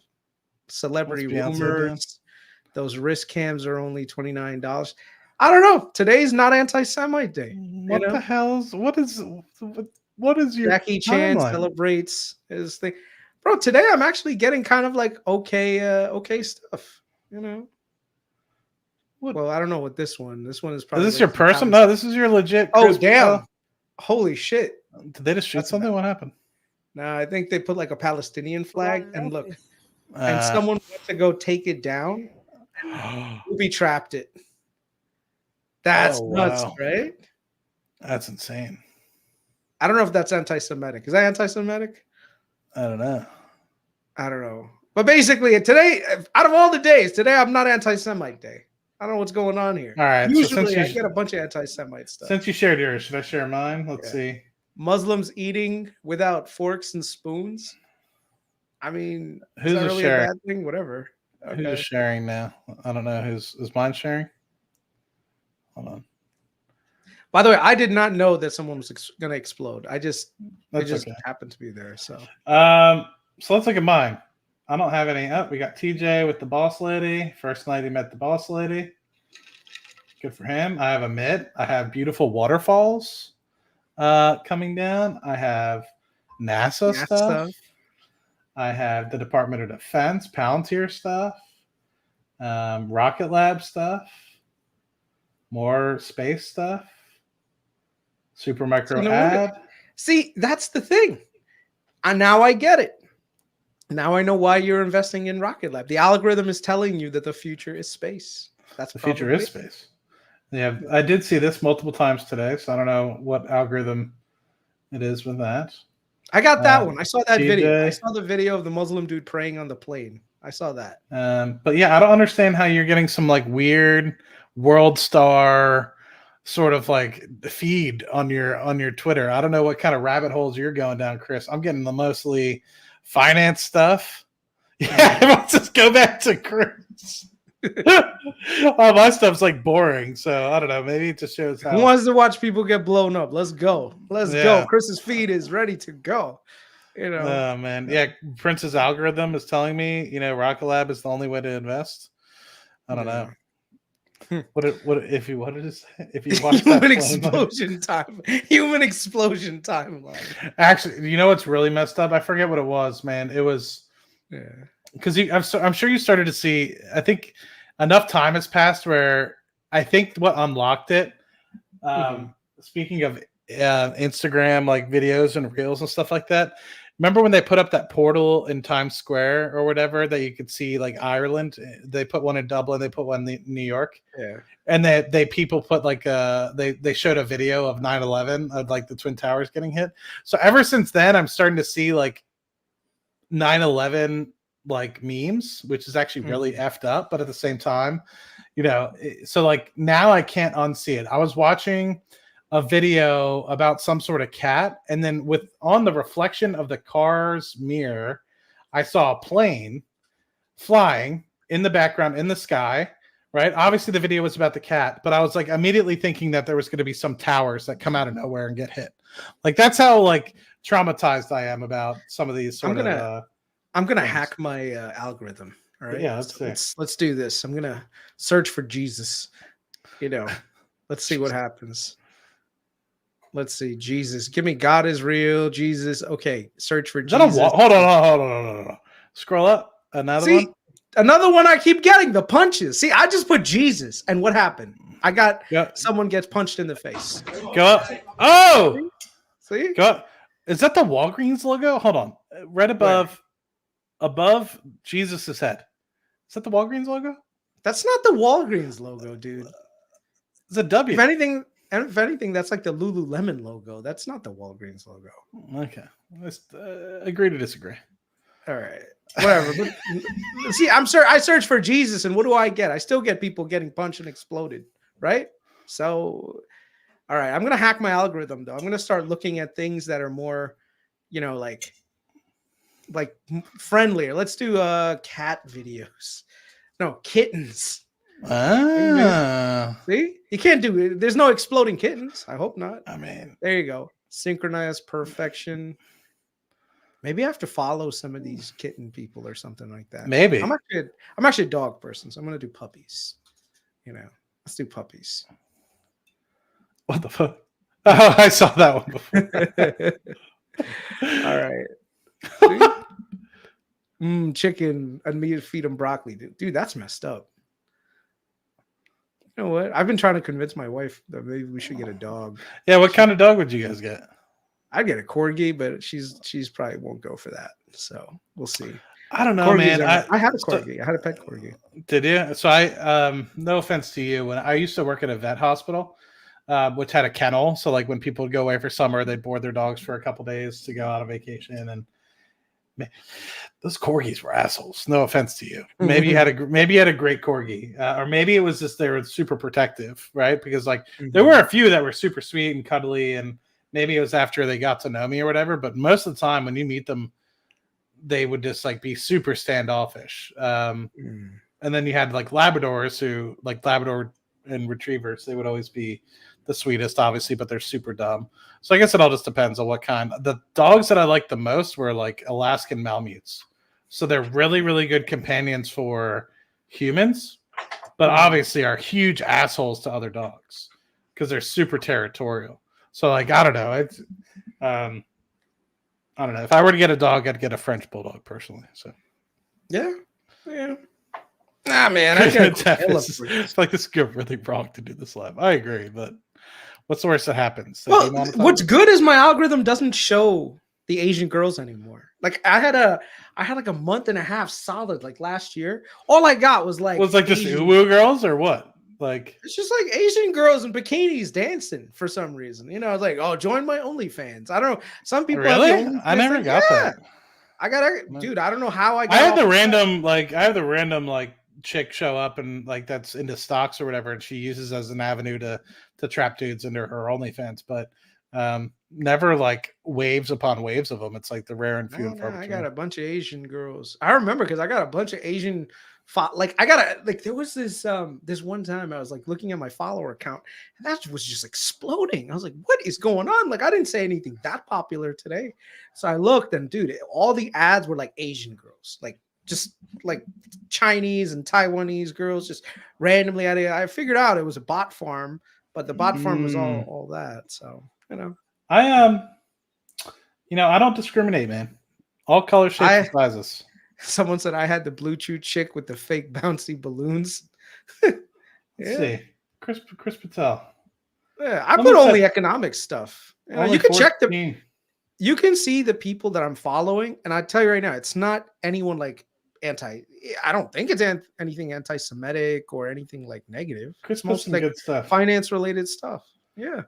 B: Celebrity rumors. Those wrist cams are only $29. I don't know. Today's not anti-Semite day.
A: What the hell is what is your
B: Jackie Chan celebrates his thing? Bro, today I'm actually getting kind of like okay stuff, you know. Well, I don't know what this one. This one is probably.
A: Is this your person? No, this is your legit.
B: Oh, damn. Holy shit.
A: Did they just shoot something? What happened?
B: No, I think they put like a Palestinian flag and look. And someone went to go take it down and booby trapped it. That's nuts, right?
A: That's insane.
B: I don't know if that's anti-Semitic. Is that anti-Semitic?
A: I don't know.
B: But basically, today, out of all the days, today I'm not anti-Semite day. I don't know what's going on here.
A: All right.
B: Usually I get a bunch of anti-Semite stuff.
A: Since you shared yours, should I share mine? Let's see.
B: Muslims eating without forks and spoons. I mean,
A: who's
B: is that really
A: sharing?
B: A bad thing? Whatever.
A: Okay. Who's sharing now? I don't know. Is mine sharing? Hold on.
B: By the way, I did not know that someone was going to explode. It just happened to be there. So
A: let's look at mine. I don't have any. Oh, we got TJ with the boss lady. First night he met the boss lady. Good for him. I have a mitt. I have beautiful waterfalls coming down. I have NASA stuff. I have the Department of Defense, Palantir stuff, Rocket Lab stuff, more space stuff, Supermicro ad.
B: See, that's the thing. And now I get it. Now I know why you're investing in Rocket Lab. The algorithm is telling you that the future is space. That's
A: the future is space. Yeah, I did see this multiple times today, so I don't know what algorithm it is with that.
B: I got that one. I saw that video. I saw the video of the Muslim dude praying on the plane. I saw that.
A: But yeah, I don't understand how you're getting some like weird world star sort of like feed on your Twitter. I don't know what kind of rabbit holes you're going down, Chris. I'm getting the mostly finance stuff. Yeah, let's just go back to Chris. All my stuff's like boring, so I don't know. Maybe it just shows how.
B: Who wants to watch people get blown up? Let's go. Let's go. Chris's feed is ready to go. You know.
A: Oh man, yeah. Prince's algorithm is telling me, Rocket Lab is the only way to invest. I don't know. What if you watch
B: human explosion time? Human explosion timeline.
A: Actually, you know what's really messed up? I forget what it was, man. It was because I'm sure you started to see. I think enough time has passed where I think what unlocked it. Speaking of Instagram, like videos and reels and stuff like that. Remember when they put up that portal in Times Square or whatever that you could see like Ireland? They put one in Dublin, they put one in New York.
B: Yeah.
A: And they people put like they showed a video of 9/11 of like the Twin Towers getting hit. So ever since then, I'm starting to see like 9/11 like memes, which is actually really effed up, but at the same time, so like now I can't unsee it. I was watching a video about some sort of cat, and then on the reflection of the car's mirror, I saw a plane flying in the background in the sky, right? Obviously the video was about the cat, but I was like immediately thinking that there was going to be some towers that come out of nowhere and get hit. Like that's how like traumatized I am about some of these sort of
B: I'm gonna hack my algorithm. All right.
A: Yeah,
B: let's do this. I'm gonna search for Jesus. Let's see what happens. Let's see. Jesus. Give me God is real. Jesus. Okay. Search for Jesus.
A: Hold on. Scroll up. Another one.
B: Another one I keep getting. The punches. See, I just put Jesus. And what happened? I got someone gets punched in the face.
A: Go up. Oh!
B: See?
A: Go up. Is that the Walgreens logo? Hold on. Right above Jesus' head. Is that the Walgreens logo?
B: That's not the Walgreens logo, dude.
A: It's a W.
B: If anything, that's like the Lululemon logo. That's not the Walgreens logo.
A: Okay. Let's agree to disagree.
B: All right. Whatever. But see, I search for Jesus, and what do I get? I still get people getting punched and exploded, right? So, all right, I'm gonna hack my algorithm though. I'm gonna start looking at things that are more, like friendlier. Let's do cat videos. No, kittens. See, you can't do it. There's no exploding kittens. I hope not.
A: I mean,
B: there you go. Synchronized perfection. Maybe I have to follow some of these kitten people or something like that.
A: Maybe.
B: I'm actually a dog person, so I'm gonna do puppies. Let's do puppies.
A: What the fuck? Oh, I saw that one before.
B: All right. Chicken and me to feed them broccoli. Dude, that's messed up. You know what? I've been trying to convince my wife that maybe we should get a dog.
A: Yeah, what kind of dog would you guys get?
B: I'd get a corgi, but she's probably won't go for that. So we'll see.
A: I don't know, man.
B: I had a corgi. I had a pet corgi.
A: Did you? So I, no offense to you, when I used to work at a vet hospital, which had a kennel. So like when people would go away for summer, they'd board their dogs for a couple days to go out on vacation. And man, those corgis were assholes. No offense to you. Maybe you had a great corgi, or maybe it was just they were super protective, right? Because like there were a few that were super sweet and cuddly, and maybe it was after they got to know me or whatever. But most of the time when you meet them, they would just like be super standoffish. And then you had like Labradors who like Labrador and Retrievers. They would always be the sweetest, obviously, but they're super dumb. So I guess it all just depends on what kind. The dogs that I liked the most were like Alaskan Malamutes. So they're really, really good companions for humans, but obviously are huge assholes to other dogs because they're super territorial. So like, I don't know. It's, I don't know. If I were to get a dog, I'd get a French Bulldog personally. So,
B: yeah. Nah, man, I
A: it's like this is really wrong to do this live. I agree, but what's the worst that happens?
B: Well, what's good is my algorithm doesn't show the Asian girls anymore. Like I had like a month and a half solid, like last year. All I got was
A: just uwu girls or what? Like
B: it's just like Asian girls in bikinis dancing for some reason. It's like, oh, join my OnlyFans. I don't know. Some people
A: really? I never got that.
B: Dude, I don't know how I got.
A: I have the random chick show up and like that's into stocks or whatever, and she uses as an avenue to trap dudes into her OnlyFans, but never like waves upon waves of them. It's like the rare and few and far between.
B: I got a bunch of Asian girls. I remember because I got a bunch of Asian. There was this one time I was like looking at my follower count and that was just exploding. I was like, what is going on? Like I didn't say anything that popular today. So I looked and dude, all the ads were like Asian girls, like just like Chinese and Taiwanese girls just randomly. I figured out it was a bot farm, but the bot farm was all that. So,
A: I don't discriminate, man. All color, shapes, and sizes.
B: Someone said I had the Blue Chew chick with the fake bouncy balloons.
A: Let's see. Chris Patel.
B: Yeah, I put only economic stuff. You can check you can see the people that I'm following, and I tell you right now, it's not anyone like I don't think it's anything anti-Semitic or anything like negative.
A: Chris put some good stuff.
B: Finance related stuff. Yeah.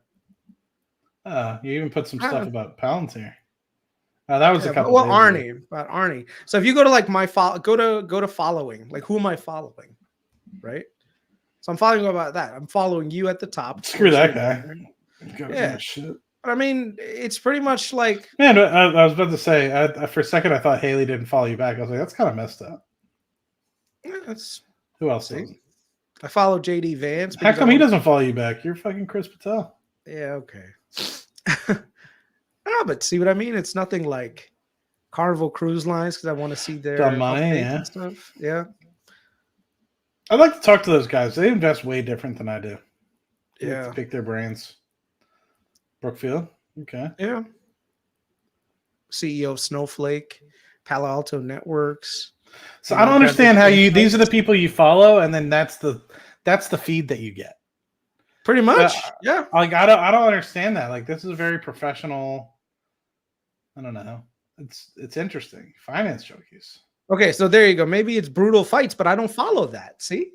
A: You even put some stuff about pounds here. That was a couple.
B: Well, Arnie. So if you go to like go to following, like who am I following, right? So I'm following about that. I'm following you at the top.
A: Screw that guy. Yeah. Shit.
B: But I mean, it's pretty much like.
A: Man, I was about to say. For a second, I thought Haley didn't follow you back. I was like, that's kind of messed up.
B: Yeah,
A: who else?
B: I follow JD Vance.
A: How come he doesn't follow you back? You're fucking Chris Patel.
B: Yeah. Okay. But see what I mean? It's nothing like Carnival Cruise Lines because I want to see their
A: money,
B: and stuff. Yeah.
A: I'd like to talk to those guys. They invest way different than I do.
B: Yeah.
A: Pick their brains. Brookfield. Okay.
B: Yeah. CEO of Snowflake, Palo Alto Networks.
A: So I don't understand how these are the people you follow, and then that's the feed that you get.
B: Pretty much. Yeah.
A: Like I don't understand that. Like this is very professional. I don't know. It's interesting. Finance junkies.
B: Okay, so there you go. Maybe it's brutal fights, but I don't follow that. See?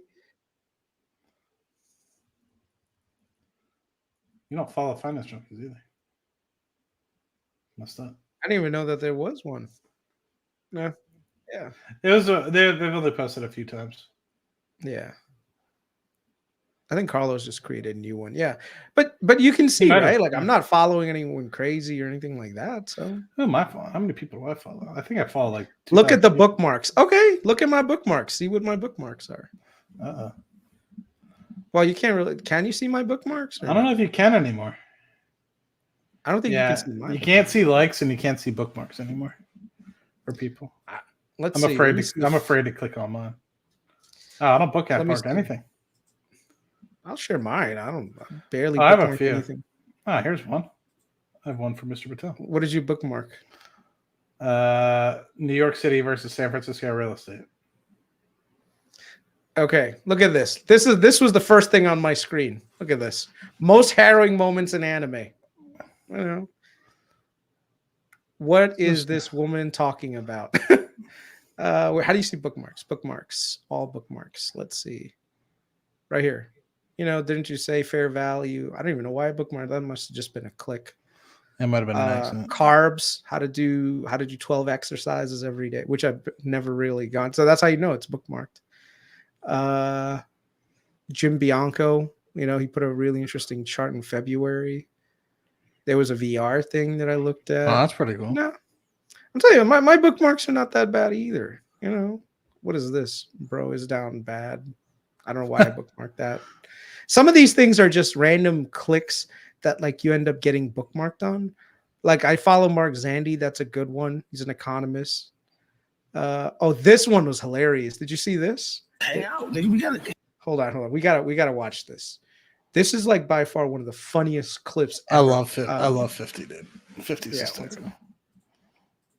A: You don't follow finance junkies either. Messed up.
B: I didn't even know that there was one. No. Yeah.
A: It was. They've only posted a few times.
B: Yeah. I think Carlos just created a new one. Yeah. But you can see,
A: might have,
B: right? Like
A: yeah.
B: I'm not following anyone crazy or anything like that. So
A: Who am I following? How many people do I follow? I think I follow like.
B: look at the
A: 2,000 people.
B: bookmarks. Okay, look at my bookmarks. See what my bookmarks are. Well, you can't really. Can you see my bookmarks?
A: I don't know if you can anymore.
B: I don't think you
A: Yeah,
B: can see mine.
A: you can't see likes and you can't see bookmarks anymore for people.
B: Let's
A: I'm
B: see.
A: afraid
B: Let me
A: to.
B: see
A: I'm
B: if-
A: afraid to click on mine. Oh, I don't
B: Let me
A: bookmark
B: see.
A: anything.
B: I'll share mine. I barely
A: I have a
B: bookmark
A: few.
B: anything.
A: Ah, here's one. I have one for Mr. Patel.
B: What did you bookmark?
A: New York City versus San Francisco real estate.
B: Okay, look at this. This was the first thing on my screen. Look at this. Most harrowing moments in anime. You know. What is this woman talking about? How do you see bookmarks? Bookmarks. All bookmarks. Let's see. Right here. You know, didn't you say fair value? I don't even know why I bookmarked. That must have just been a click.
A: It might have been an accident.
B: Carbs, how to do 12 exercises every day, which I've never really gone. So that's how you know it's bookmarked. Jim Bianco, you know, he put a really interesting chart in February. There was a VR thing that I looked at.
A: Oh, that's pretty cool.
B: No, I'm telling you, my bookmarks are not that bad either. You know, what is this? Bro is down bad. I don't know why I bookmarked that. Some of these things are just random clicks that like you end up getting bookmarked on. Like I follow Mark Zandi. That's a good one. He's an economist. This one was hilarious. Did you see this?
C: Hang out, nigga. We gotta
B: hold on. We gotta watch this. This is like by far one of the funniest clips
A: ever. I love 50, dude. 50 is just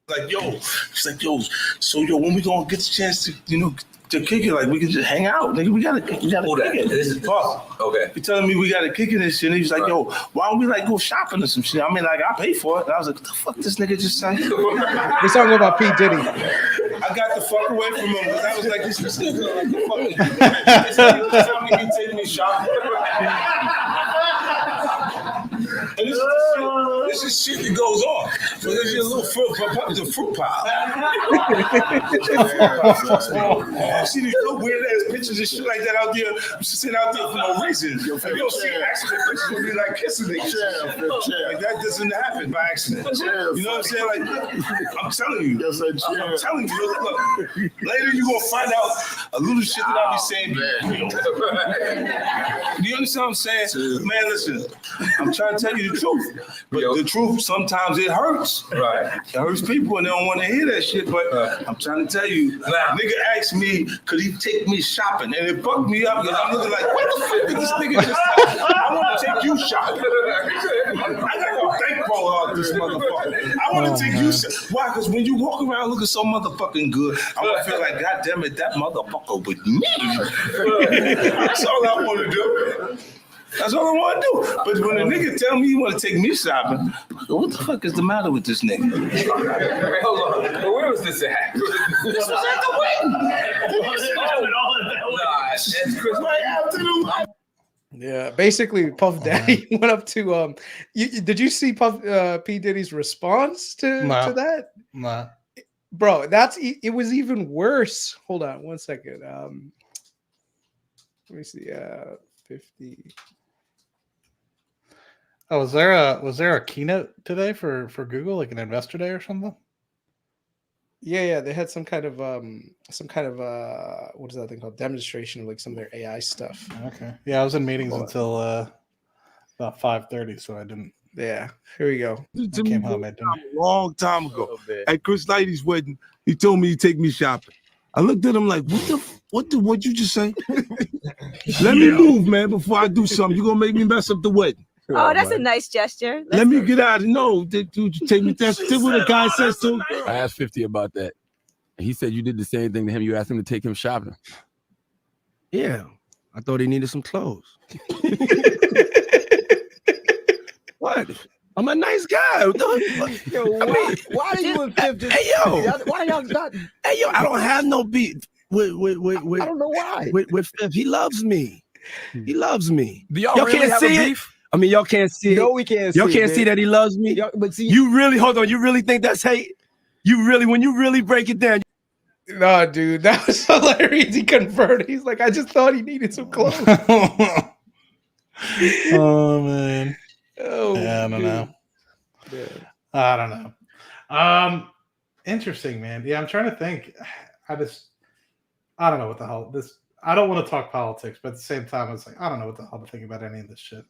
C: like, yo, she's like, yo, so yo, when we gonna get the chance to, you know, to kick it, like we can just hang out, nigga. We gotta kick it.
D: This is
C: Boss.
D: Okay.
C: He telling me we gotta kick it and shit. And he's like, yo, why don't we like go shopping or some shit? I mean, like I pay for it. And I was like, what the fuck this nigga just said?
B: We're talking about P. Diddy.
C: I got the fuck away from him because I was like, this nigga like the fucking this nigga can take me shopping. And this is shit that goes on. So there's your little fruit pile. I see these little weird ass pictures and shit like that out there. I'm just sitting out there for no reason. If you don't see accident pictures, you'll be like kissing niggas. Like that doesn't happen by accident. You know what I'm saying? Like I'm telling you. I'm telling you. Look, later you're gonna find out a little shit that I'll be saying. Do you understand what I'm saying? Man, listen, I'm trying to tell you the truth. But the truth, sometimes it hurts.
D: Right.
C: It hurts people and they don't want to hear that shit. But I'm trying to tell you, nigga asked me, could he take me shopping? And it fucked me up because I'm looking like, what the fuck did this nigga just say? I want to take you shopping. I got to bankroll out this motherfucker. I want to take you shopping. Why? Because when you walk around looking so motherfucking good, I'm going to feel like, God damn it, that motherfucker with me. That's all I want to do. That's all I want to do. But when a nigga tell me you want to take me shopping, what the fuck is the matter with this nigga?
D: Hold on. Where was this at?
C: This was at the wedding.
D: It's Chris
C: Right after the wedding.
B: Yeah, basically, Puff Daddy went up to did you see P. Diddy's response to that?
A: Nah.
B: Bro, it was even worse. Hold on one second. Let me see. 50.
A: Oh, was there a keynote today for Google, like an investor day or something?
B: Yeah, they had some kind of what is that thing called? Demonstration of like some of their AI stuff.
A: Okay. Yeah, I was in meetings until about 5:30, so I didn't.
B: Yeah, here we go.
A: I came home at dinner.
E: A long time ago at Chris Lighty's wedding. He told me to take me shopping. I looked at him like, what'd you just say? Let me move, man, before I do something. You're gonna make me mess up the wedding.
F: Oh, that's a nice gesture.
E: Let me get out of dude, you take me. That's what the guy says to him.
G: I asked 50 about that. And he said you did the same thing to him. You asked him to take him shopping.
E: Yeah. I thought he needed some clothes. What? I'm a nice guy.
H: Yo, why are you and 50?
E: Hey, yo.
H: Why y'all not?
E: Hey, yo, I don't have no beef with
H: I don't know why.
E: With Fifth. He loves me. He loves me.
G: Do y'all
E: Y'all
G: really
E: can't
G: have
E: see
G: a
E: it?
G: beef?
E: I mean, y'all can't see it.
H: No, we can't see
E: Y'all can't
H: it,
E: see
H: man.
E: that he loves me.
H: But see,
E: You really, hold on. You really think that's hate? When you really break it down.
B: No, dude, that was hilarious. He converted. He's like, I just thought he needed some clothes.
A: Oh man.
B: Oh,
A: Yeah, I don't know.
B: Yeah.
A: I don't know. Interesting, man. Yeah, I'm trying to think. I don't know what the hell this. I don't want to talk politics, but at the same time, it's like I don't know what the hell to think about any of this shit.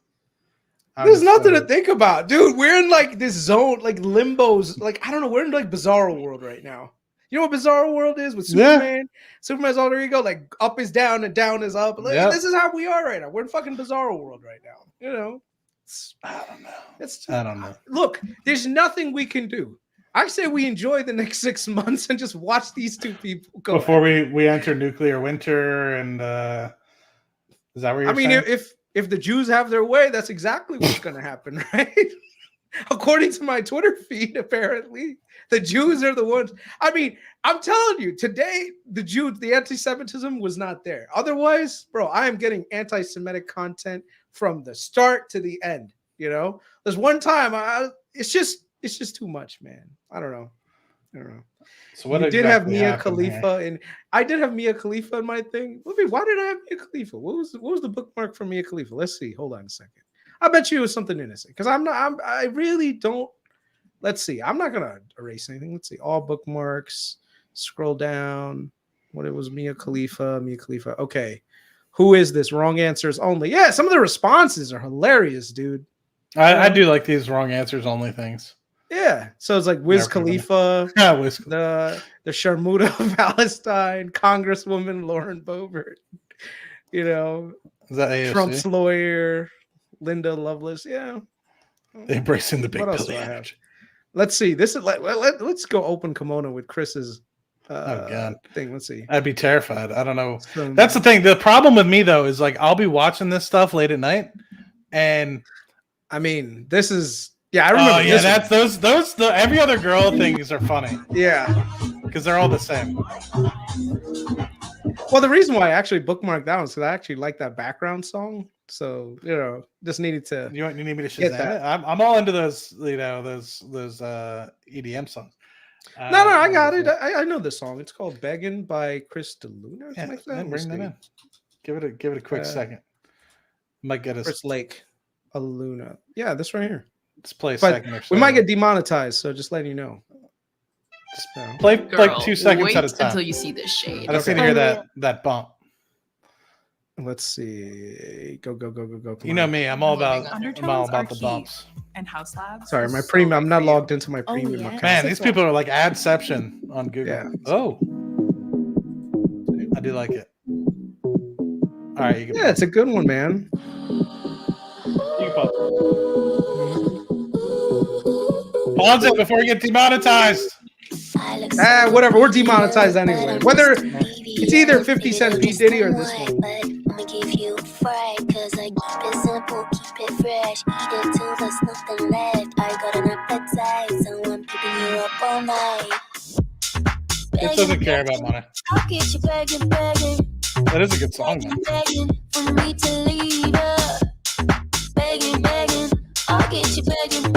B: There's nothing to think about, dude. We're in like this zone, like limbos. Like I don't know. We're in like bizarro world right now. You know what bizarro world is with Superman? Yeah. Superman's alter ego, like up is down and down is up. Like, this is how we are right now. We're in fucking bizarro world right now. You know.
A: I don't know.
B: I don't know. Look, there's nothing we can do. I say we enjoy the next 6 months and just watch these two people go
A: before we enter nuclear winter. And is that what you're saying?
B: If the Jews have their way, that's exactly what's going to happen, right? According to my Twitter feed, apparently the Jews are the ones. I mean, I'm telling you, today the anti-Semitism was not there. Otherwise, bro, I am getting anti-Semitic content from the start to the end. You know, there's one time it's just too much, man. I don't know. So what did have Mia Khalifa and I did have Mia Khalifa in my thing. Why did I have Mia Khalifa? What was the bookmark for Mia Khalifa? Let's see. Hold on a second. I bet you it was something innocent because I really don't. Let's see. I'm not gonna erase anything. Let's see. All bookmarks. Scroll down. What it was Mia Khalifa. Okay. Who is this? Wrong answers only. Yeah, some of the responses are hilarious, dude.
A: I do like these wrong answers only things.
B: Yeah. So it's like Wiz Khalifa, the Sharmuta of Palestine, Congresswoman Lauren Boebert, you know,
A: is that AOC?
B: Trump's lawyer, Linda Lovelace. Yeah.
A: Embracing the big
B: what else do I have? Let's see. This is let's go open kimono with Chris's thing. Let's see.
A: I'd be terrified. I don't know. That's the thing. The problem with me though is like I'll be watching this stuff late at night, and
B: I mean this is I remember.
A: Oh yeah, that's those the every other girl things are funny.
B: Yeah,
A: because they're all the same.
B: Well, the reason why I actually bookmarked that one is because I actually like that background song. So just needed to.
A: You need me to Shazam it? I'm all into those. those EDM songs.
B: No, I got it. I know this song. It's called "Beggin" by Chris DeLuna.
A: Yeah, bring that in. Give it a quick second. Might get us
B: Chris Lake, Aluna. Yeah, this right here.
A: Let's play a second or so.
B: We might get demonetized, so just letting you know.
A: Just play like 2 seconds at a time
I: until you see this shade.
A: I just need to hear that bump.
B: Let's see. Go.
A: You know me. I'm all about the bumps.
I: And House Labs.
B: Sorry, my premium. I'm not logged into my premium account.
A: Man, these people are like Adception on Google. Yeah. Oh, I do like it. All right, you can
B: it's a good one, man.
A: You can pause it before we get demonetized.
B: Whatever. We're demonetized anyway. Whether it's either 50 Cent P. Diddy or this one.
J: Cause I keep it simple, keep it fresh. Eat it till there's nothing left. I got an appetite, so I'm keeping you up all night.
A: It doesn't care about money.
J: I'll get you begging.
A: That is a good song, man.
J: Begging for me to lead up. Begging. I'll get you begging.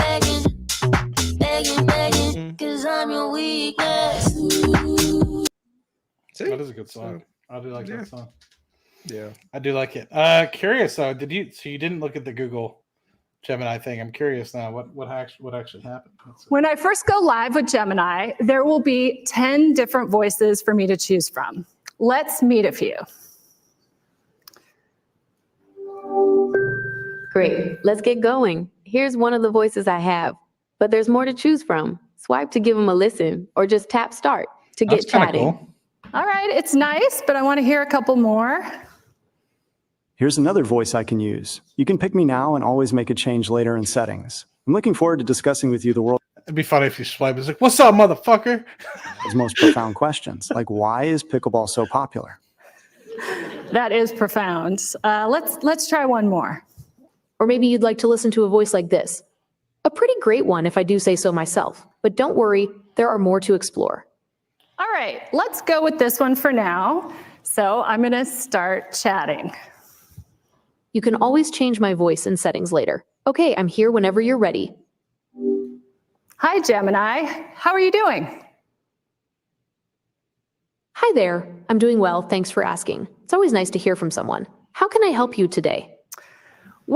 J: Cause I'm your weakness.
A: That is a good song. I do like that song.
B: Yeah,
A: I do like it. Curious though, you didn't look at the Google Gemini thing? I'm curious now. What actually happened?
K: When I first go live with Gemini, there will be 10 different voices for me to choose from. Let's meet a few.
L: Great. Let's get going. Here's one of the voices I have, but there's more to choose from. Swipe to give them a listen, or just tap start to get chatting.
A: Cool.
K: All right, it's nice, but I want to hear a couple more.
M: Here's another voice I can use. You can pick me now and always make a change later in settings. I'm looking forward to discussing with you the world's
A: It'd be funny if you swipe. It's like, what's up, motherfucker?
M: most profound questions, like why is pickleball so popular?
K: That is profound. Let's try one more.
L: Or maybe you'd like to listen to a voice like this. A pretty great one, if I do say so myself. But don't worry, there are more to explore.
K: All right, let's go with this one for now. So I'm going to start chatting.
L: You can always change my voice in settings later. Okay, I'm here whenever you're ready.
K: Hi, Gemini. How are you doing?
L: Hi there. I'm doing well. Thanks for asking. It's always nice to hear from someone. How can I help you today?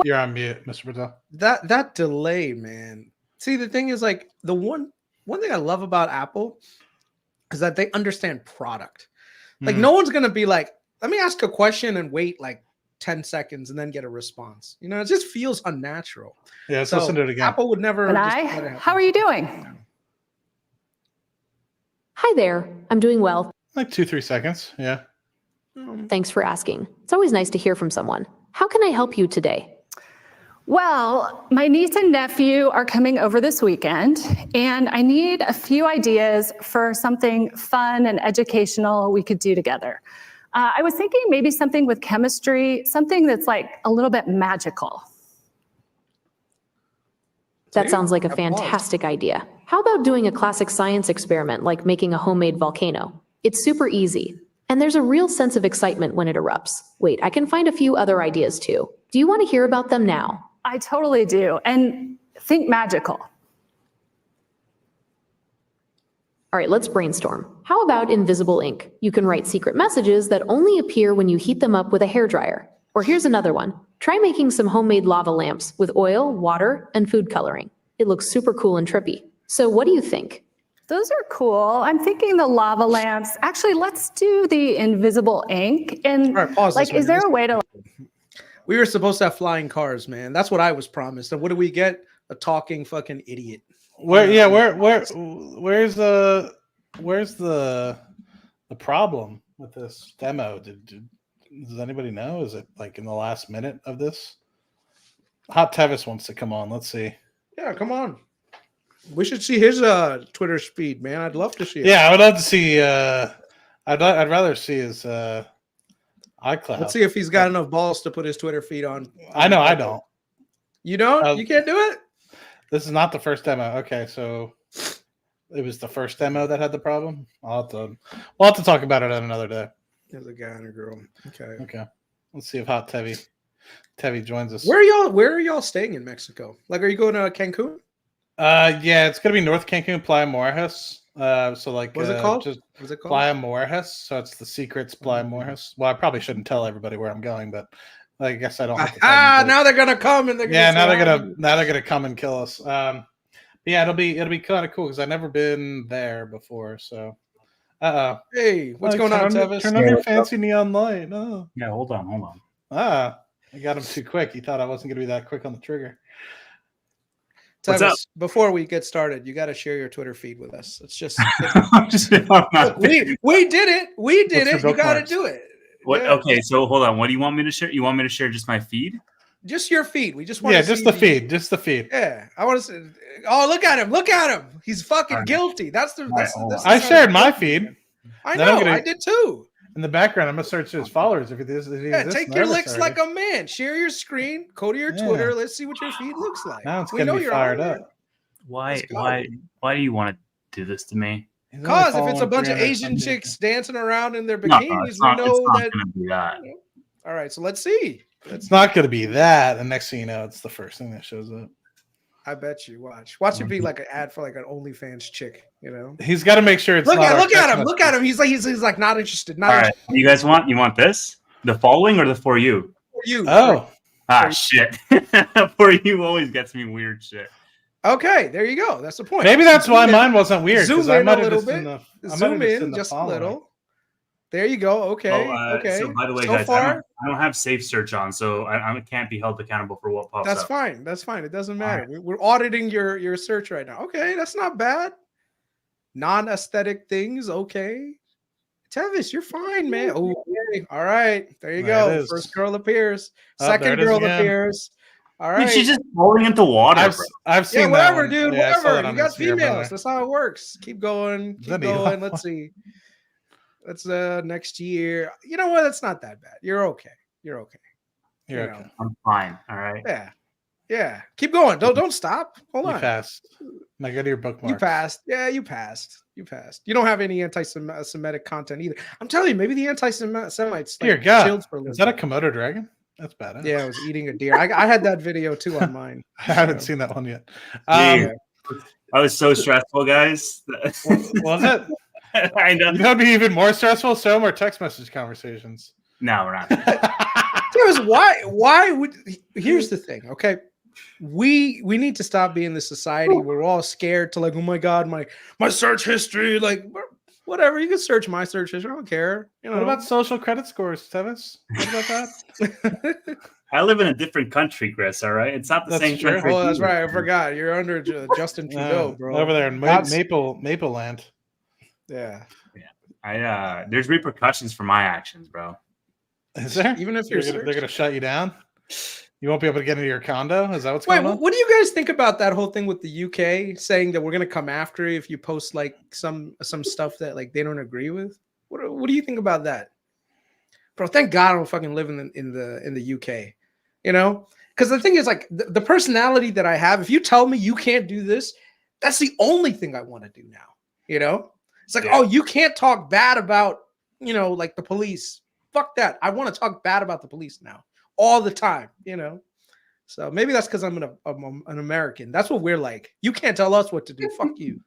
A: You're on mute, Mr. Patel.
B: That delay, man. See, the thing is, like, the one thing I love about Apple is that they understand product. Like, no one's gonna be like, let me ask a question and wait like 10 seconds and then get a response. You know, it just feels unnatural.
A: Yeah, let's listen to it again.
B: Apple would never.
K: How are you doing?
L: Hi there. I'm doing well.
A: Like 2-3 seconds. Yeah.
L: Thanks for asking. It's always nice to hear from someone. How can I help you today?
K: Well, my niece and nephew are coming over this weekend, and I need a few ideas for something fun and educational we could do together. I was thinking maybe something with chemistry, something that's like a little bit magical.
L: That sounds like a fantastic idea. How about doing a classic science experiment like making a homemade volcano? It's super easy, and there's a real sense of excitement when it erupts. Wait, I can find a few other ideas too. Do you want to hear about them now?
K: I totally do, and think magical.
L: All right, let's brainstorm. How about invisible ink? You can write secret messages that only appear when you heat them up with a hairdryer. Or here's another one. Try making some homemade lava lamps with oil, water, and food coloring. It looks super cool and trippy. So what do you think?
K: Those are cool. I'm thinking the lava lamps. Actually, let's do the invisible ink. And
B: All right, pause
K: like,
B: this
K: is there a way to?
B: We were supposed to have flying cars, man. That's what I was promised. And what do we get? A talking fucking idiot.
A: Where's the problem with this demo? Does anybody know? Is it like in the last minute of this? Hot Tevis wants to come on. Let's see.
B: Yeah, come on. We should see his Twitter speed, man. I'd love to see it.
A: Yeah, I would love to see. I'd rather see his iCloud.
B: Let's see if he's got enough balls to put his Twitter feed on.
A: I know I don't.
B: You don't? You can't do it?
A: This is not the first demo. Okay, so it was the first demo that had the problem. We'll have to talk about it on another day.
B: There's a guy and a girl. Okay.
A: Okay. Let's see if Hot Tevi joins us.
B: Where are y'all staying in Mexico? Like, are you going to Cancun?
A: Yeah, it's gonna be North Cancun, Playa Muerjas. So like,
B: what's it called?
A: What's it called? Playa Muerjas. So it's the secrets Playa Muerjas. Well, I probably shouldn't tell everybody where I'm going, but I guess I don't have to tell them.
B: Now they're gonna come and they're gonna
A: now they're gonna come and kill us. Yeah, it'll be kind of cool because I've never been there before. So,
B: hey, what's going on, Tevis?
A: Turn on your fancy neon light. Oh.
I: Yeah, hold on.
A: I got him too quick. He thought I wasn't gonna be that quick on the trigger.
B: Tevis, before we get started, you got to share your Twitter feed with us. It's just look, we did it. We did it. You got to do it.
I: What? Yeah. Okay, so hold on. What do you want me to share? You want me to share just my feed?
B: Just your feed. We just want to
A: just the feed. Just the feed.
B: Yeah, I want to say. Oh, look at him! Look at him! He's fucking guilty. That's the.
A: I shared my feed.
B: I know. I did too.
A: In the background, I'm gonna search his followers. If
B: take your licks like a man. Share your screen. Go to your Twitter. Let's see what your feed looks like.
A: Now it's gonna be fired up.
I: Why do you want to do this to me?
B: Because if it's a bunch of Asian chicks dancing around in their bikinis, we know that.
I: Gonna be that.
B: All right, so let's see.
A: It's not going to be that. And next thing you know, it's the first thing that shows up.
B: I bet you. Watch it be like an ad for like an OnlyFans chick. You know,
A: he's got to make sure it's.
B: Look at him! Look at him! He's like not interested. Not interested.
I: Right. You guys want this? The following or the for you?
B: For you.
A: Oh.
I: Shit! For you always gets me weird shit.
B: Okay, there you go. That's the point.
A: Maybe that's why mine wasn't weird.
B: Zoom in a little bit. Zoom in just a little. There you go. Okay. Okay.
I: So by the way, guys, I don't have safe search on, so I can't be held accountable for what pops up.
B: That's fine. That's fine. It doesn't matter. Right. We're auditing your search right now. Okay, that's not bad. Non-aesthetic things. Okay. Tevis, you're fine, man. Okay. All right. There you go. First girl appears. Second girl appears. All right.
I: She's just falling into water.
A: I've seen
B: whatever, dude. Whatever. You got females. That's how it works. Keep going. Keep going. Let's see. That's next year. You know what? That's not that bad. You're okay. You're okay.
A: You're okay.
I: I'm fine. All right.
B: Yeah. Yeah. Keep going. Don't stop. Hold on.
A: You passed. Now go to your bookmarks.
B: You passed. Yeah, you passed. You passed. You don't have any anti-Semitic content either. I'm telling you, maybe the anti-Semites.
A: Dear God. Is that a Komodo dragon? That's bad.
B: Yeah, I was eating a deer. I had that video too on mine.
A: I haven't seen that one yet.
I: I was so stressful, guys.
A: Was it?
I: I know.
A: You know, it'd be even more stressful. So more text message conversations.
I: No, we're not.
B: Why would? Here's the thing. Okay, we need to stop being the society where we're all scared to like, oh my god, my search history, like whatever. You can search my search history. I don't care. You know.
A: What about social credit scores, Tevis? What about that?
I: I live in a different country, Chris. All right, it's not the same country.
B: Oh, that's right. I forgot. You're under Justin Trudeau, bro.
A: Over there in Maple Land.
B: Yeah.
I: There's repercussions for my actions, bro.
A: Is there?
B: Even if
A: they're gonna shut you down, you won't be able to get into your condo. Is that what's going on?
B: What do you guys think about that whole thing with the UK saying that we're gonna come after you if you post like some stuff that like they don't agree with? What do you think about that, bro? Thank God I don't fucking live in the UK, you know? Because the thing is, like the personality that I have, if you tell me you can't do this, that's the only thing I want to do now. You know, it's like, oh, you can't talk bad about, you know, like the police. Fuck that. I want to talk bad about the police now all the time, you know? So maybe that's because I'm an American. That's what we're like. You can't tell us what to do. Fuck you.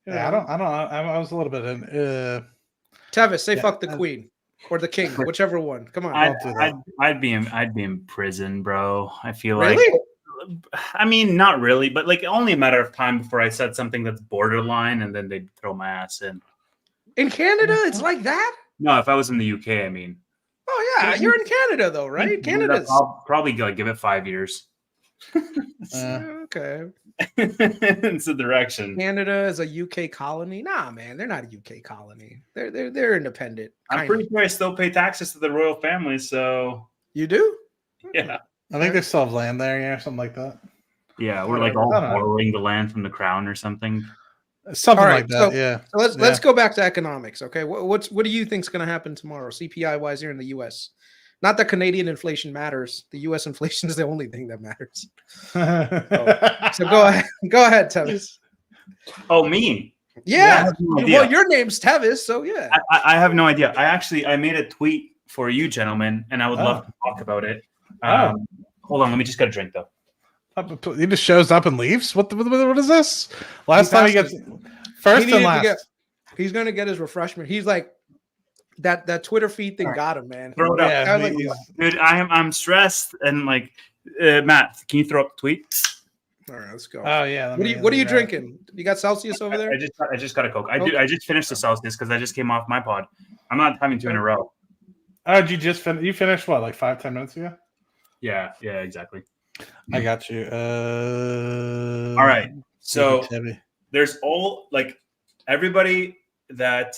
A: Yeah, I don't. I was a little bit in.
B: Tevis, say fuck the queen or the king, whichever one. Come on.
I: I'd be in prison, bro. I feel
B: really?
I: like. I mean, not really, but like only a matter of time before I said something that's borderline, and then they'd throw my ass in.
B: In Canada, it's like that?
I: No, if I was in the UK, I mean.
B: Oh yeah, you're in Canada though, right? Canada's
I: probably like give it 5 years.
B: Okay.
I: It's a direction.
B: Canada is a UK colony. Nah, man, they're not a UK colony. They're independent.
I: I'm pretty sure I still pay taxes to the royal family. So
B: you do?
I: Yeah,
A: I think they still have land there, yeah, something like that.
I: Yeah, we're like all borrowing the land from the crown or something.
A: Something like that, yeah.
B: So let's go back to economics, okay? What do you think is going to happen tomorrow, CPI wise, here in the U.S.? Not that Canadian inflation matters. The U.S. inflation is the only thing that matters. So go ahead, Tevis.
I: Oh, me?
B: Yeah. Well, your name's Tevis, so yeah.
I: I have no idea. I made a tweet for you, gentlemen, and I would love to talk about it. Hold on, let me just get a drink though.
A: He just shows up and leaves. What is this? Last time he gets first and last.
B: He's gonna get his refreshment. He's like that Twitter feed thing got him, man.
I: Throw it up.
B: Yeah,
I: dude. I'm stressed and like Matt, can you throw up the tweet?
B: All right, let's go.
A: Oh yeah.
B: What are you drinking? You got Celsius over there?
I: I just got a Coke. I just finished the Celsius because I just came off my pod. I'm not having two in a row.
A: Oh, did you just finish? You finished what, like 5-10 minutes ago?
I: Yeah, exactly.
A: I got you.
I: All right. So there's all like everybody that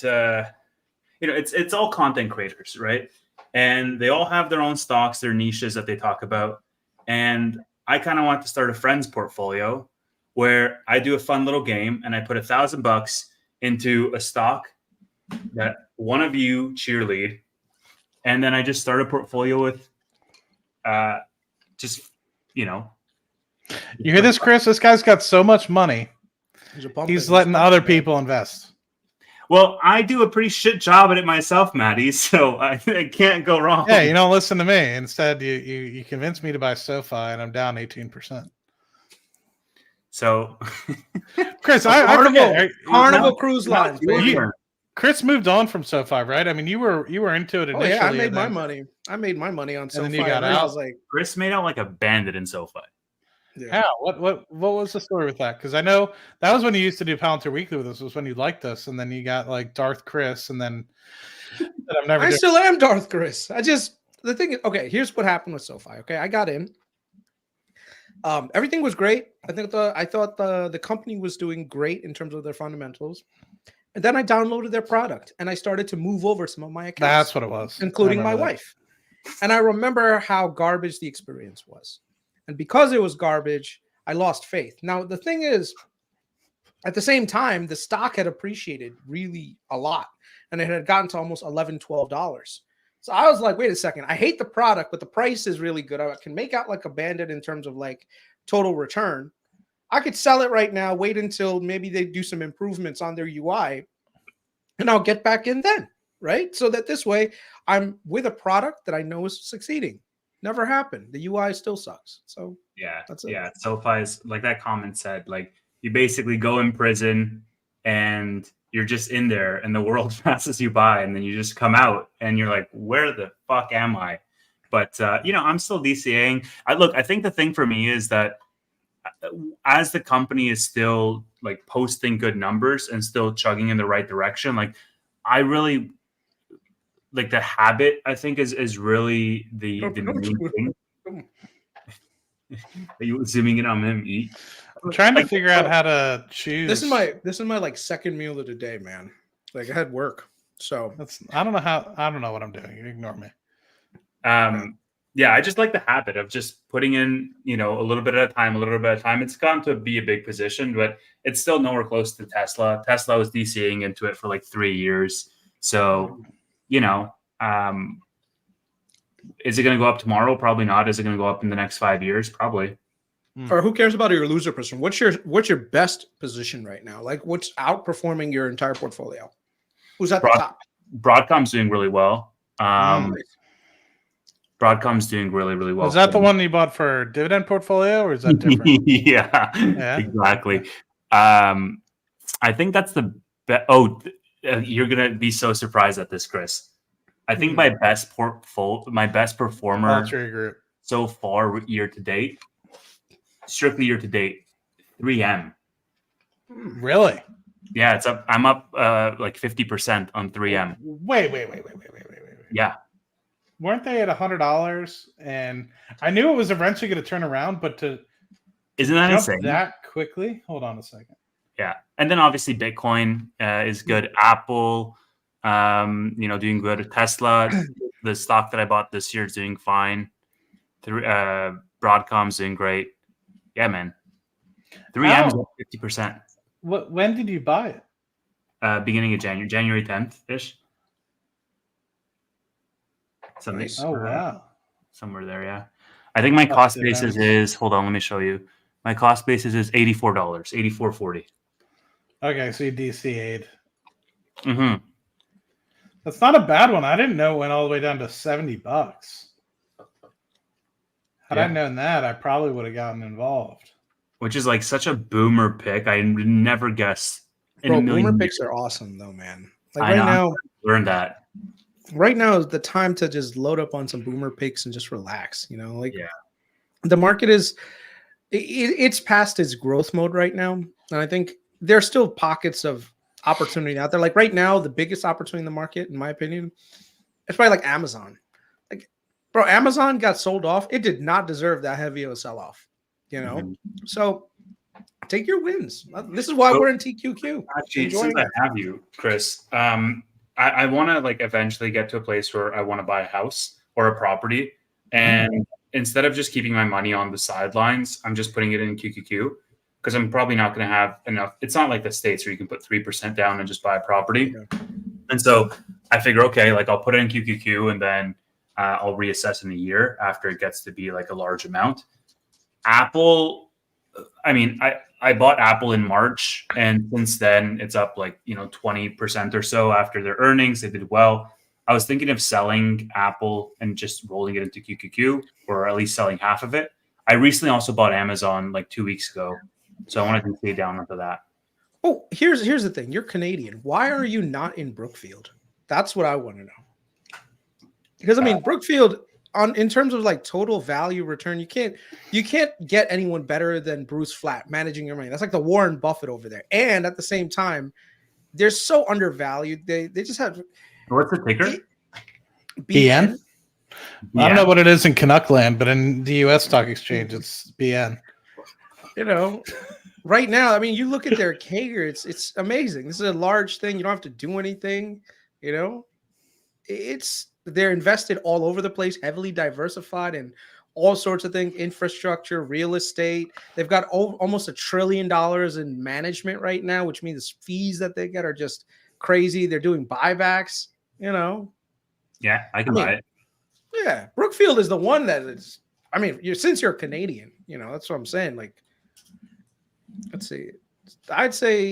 I: it's all content creators, right? And they all have their own stocks, their niches that they talk about. And I kind of want to start a friends portfolio where I do a fun little game and I put $1,000 into a stock that one of you cheerlead, and then I just start a portfolio with
A: You hear this, Chris? This guy's got so much money. He's letting other people invest.
I: Well, I do a pretty shit job at it myself, Maddie, so I can't go wrong.
A: Yeah, you don't listen to me. Instead, you convinced me to buy SoFi, and I'm down 18%.
I: So,
A: Chris, I forget.
B: Carnival Cruise Lines.
A: Chris moved on from SoFi, right? I mean, you were into it initially.
B: Oh yeah, I made my money. I made my money on SoFi.
A: And then you got out.
B: I was like,
I: Chris made out like a bandit in SoFi.
A: Yeah. How? What was the story with that? Because I know that was when you used to do Palantir Weekly with us. Was when you liked us, and then you got like Darth Chris, and then
B: I still am Darth Chris. The thing is, okay, here's what happened with SoFi. Okay, I got in. Everything was great. I thought the company was doing great in terms of their fundamentals. And then I downloaded their product and I started to move over some of my accounts.
A: That's what it was.
B: Including my wife. And I remember how garbage the experience was. And because it was garbage, I lost faith. Now, the thing is, at the same time, the stock had appreciated really a lot. And it had gotten to almost $11, $12. So I was like, wait a second. I hate the product, but the price is really good. I can make out like a bandit in terms of like total return. I could sell it right now, wait until maybe they do some improvements on their UI, and I'll get back in then, right? So that this way I'm with a product that I know is succeeding. Never happened. The UI still sucks. So that's it.
I: Yeah. SoFi's like that comment said, like you basically go in prison and you're just in there and the world passes you by, and then you just come out and you're like, where the fuck am I? But I'm still DCAing. I think the thing for me is that as the company is still like posting good numbers and still chugging in the right direction, like I really like the habit, I think is really the main thing. Are you zooming in on him eat?
A: I'm trying to figure out how to choose.
B: This is my like second meal of the day, man. Like I had work, so
A: I don't know what I'm doing. Ignore me.
I: I just like the habit of just putting in, a little bit at a time. It's gone to be a big position, but it's still nowhere close to Tesla. Tesla was DCAing into it for like 3 years. So, is it going to go up tomorrow? Probably not. Is it going to go up in the next 5 years? Probably.
B: Or who cares about your loser position? What's your best position right now? Like what's outperforming your entire portfolio? Who's at the top?
I: Broadcom's doing really well. Broadcom's doing really, really well.
A: Is that the one you bought for dividend portfolio, or is that different?
I: yeah, exactly. I think that's the best. You're gonna be so surprised at this, Chris. I think my best performer
A: group
I: so far year to date, strictly year to date, 3M.
A: Really?
I: Yeah, it's up. I'm up like 50% on 3M.
A: Wait.
I: Yeah.
A: Weren't they at $100? And I knew it was eventually going to turn around, but
I: isn't that
A: jump
I: insane?
A: That quickly? Hold on a second.
I: Yeah, and then obviously Bitcoin is good. Apple, doing good. Tesla, the stock that I bought this year is doing fine. Broadcom's doing great. Yeah, man. 3M is up 50%.
A: When did you buy it?
I: Beginning of January 10th ish.
A: Nice. Oh wow.
I: Somewhere there, yeah. I think my cost basis is. Hold on, let me show you. My cost basis is $84, $84.40.
A: Okay, so you DCA'd.
I: Mm-hmm.
A: That's not a bad one. I didn't know it went all the way down to $70. Had I known that, I probably would have gotten involved.
I: Which is like such a boomer pick. I would never guess.
B: Bro, boomer picks are awesome though, man. Like
I: right now, I learned that.
B: Right now is the time to just load up on some boomer picks and just relax. The market is it's past its growth mode right now, and I think there's still pockets of opportunity out there. Like right now, the biggest opportunity in the market, in my opinion, it's probably like Amazon. Like, bro, Amazon got sold off. It did not deserve that heavy of a sell-off. So take your wins. This is why we're in TQQ.
I: Actually, since I have you, Chris, I want to like eventually get to a place where I want to buy a house or a property, and instead of just keeping my money on the sidelines, I'm just putting it in QQQ because I'm probably not going to have enough. It's not like the States where you can put 3% down and just buy a property. And so I figure, okay, like I'll put it in QQQ and then I'll reassess in a year after it gets to be like a large amount. Apple, I mean, I bought Apple in March, and since then it's up like 20% or so after their earnings. They did well. I was thinking of selling Apple and just rolling it into QQQ, or at least selling half of it. I recently also bought Amazon like 2 weeks ago, so I wanted to stay down into that.
B: Oh, here's the thing. You're Canadian. Why are you not in Brookfield? That's what I want to know. Because I mean, Brookfield, in terms of like total value return, you can't get anyone better than Bruce Flatt managing your money. That's like the Warren Buffett over there. And at the same time, they're so undervalued. They just have.
I: What's the ticker?
A: BN. I don't know what it is in Canuck land, but in the U.S. stock exchange, it's BN.
B: Right now, I mean, you look at their CAGR, it's amazing. This is a large thing. You don't have to do anything. They're invested all over the place, heavily diversified in all sorts of things, infrastructure, real estate. They've got almost $1 trillion in management right now, which means fees that they get are just crazy. They're doing buybacks,
I: Yeah, I can buy it.
B: Yeah, Brookfield is the one that is. I mean, since you're Canadian, that's what I'm saying. Like, let's see. I'd say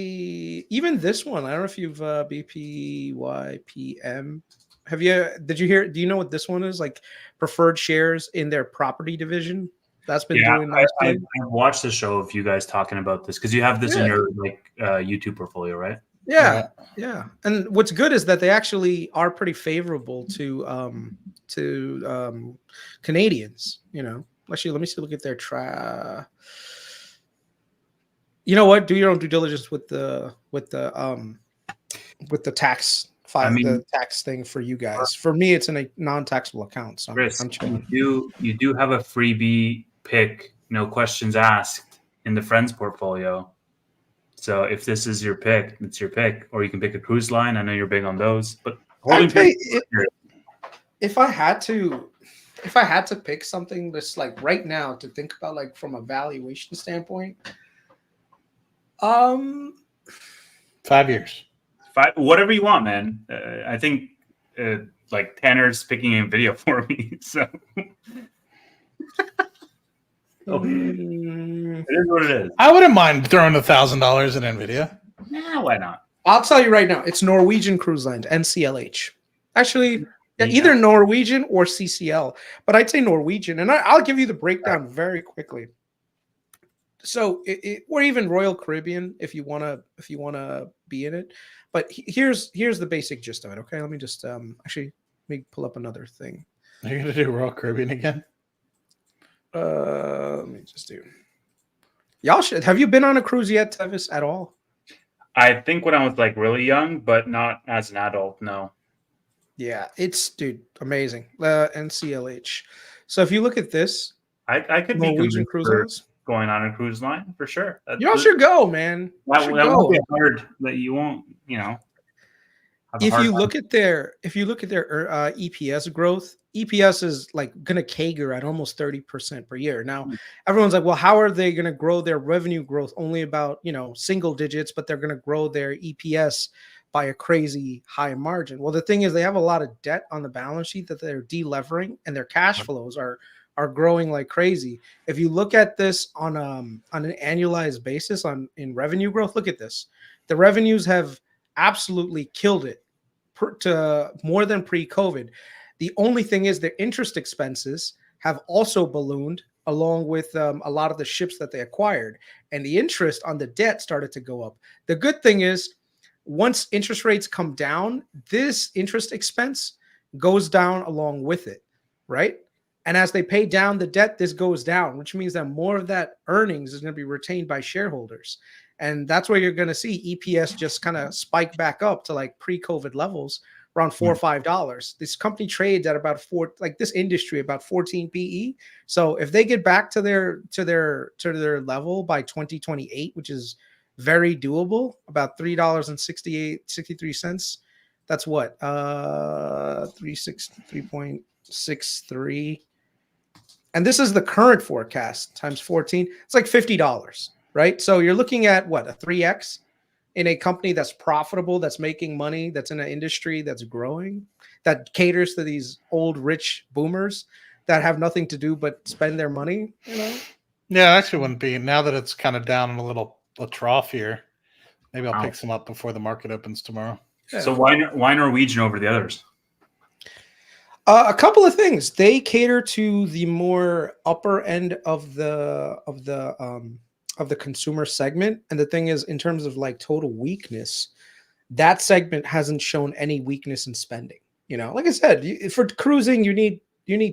B: even this one. I don't know if you've BPYPM. Did you hear? Do you know what this one is? Like preferred shares in their property division. That's been doing nice.
I: I watched the show of you guys talking about this because you have this in your YouTube portfolio, right?
B: Yeah, yeah. And what's good is that they actually are pretty favorable to Canadians. You know, actually, let me see. Look at their You know what? Do your own due diligence with the tax file,
I: I mean,
B: the tax thing for you guys. For me, it's in a non-taxable account, so
I: Chris,
B: I'm chilling.
I: you do have a freebie pick, no questions asked in the Friends portfolio. So if this is your pick, it's your pick, or you can pick a cruise line. I know you're big on those, but
B: If I had to pick something that's like right now to think about, like from a valuation standpoint,
A: 5 years,
I: whatever you want, man. I think like Tanner's picking a video for me, so it is what it is.
A: I wouldn't mind throwing $1,000 in Nvidia.
I: Yeah, why not?
B: I'll tell you right now, it's Norwegian Cruise Lines, NCLH. Actually, either Norwegian or CCL, but I'd say Norwegian, and I'll give you the breakdown very quickly. So, or even Royal Caribbean if you wanna be in it. But here's the basic gist of it. Okay, let me just actually let me pull up another thing.
A: Are you gonna do Royal Caribbean again?
B: Let me just do. Y'all should. Have you been on a cruise yet, Tevis, at all?
I: I think when I was like really young, but not as an adult. No.
B: Yeah, it's amazing. NCLH. So if you look at this,
I: I could
B: Norwegian
I: be
B: cruise lines
I: going on a cruise line for sure.
B: Y'all should go, man.
I: That won't be hard. That you won't,
B: If you look at their EPS growth, EPS is like gonna CAGR at almost 30% per year. Now, everyone's like, well, how are they gonna grow their revenue growth only about single digits, but they're gonna grow their EPS by a crazy high margin? Well, the thing is, they have a lot of debt on the balance sheet that they're delevering, and their cash flows are growing like crazy. If you look at this on an annualized basis in revenue growth, look at this. The revenues have absolutely killed it to more than pre-COVID. The only thing is their interest expenses have also ballooned along with a lot of the ships that they acquired, and the interest on the debt started to go up. The good thing is once interest rates come down, this interest expense goes down along with it, right? And as they pay down the debt, this goes down, which means that more of that earnings is going to be retained by shareholders. And that's where you're going to see EPS just kind of spike back up to like pre-COVID levels, around $4 or $5. This company trades at about this industry about 14 PE. So if they get back to their level by 2028, which is very doable, about $3.63. That's what 3.63. And this is the current forecast times 14. It's like $50, right? So you're looking at what, a 3x in a company that's profitable, that's making money, that's in an industry that's growing, that caters to these old rich boomers that have nothing to do but spend their money.
A: Yeah, actually wouldn't be. Now that it's kind of down in a trough here, maybe I'll pick some up before the market opens tomorrow.
B: Yeah.
I: So why Norwegian over the others?
B: A couple of things. They cater to the more upper end of the consumer segment, and the thing is, in terms of like total weakness, that segment hasn't shown any weakness in spending. Like I said, for cruising, you need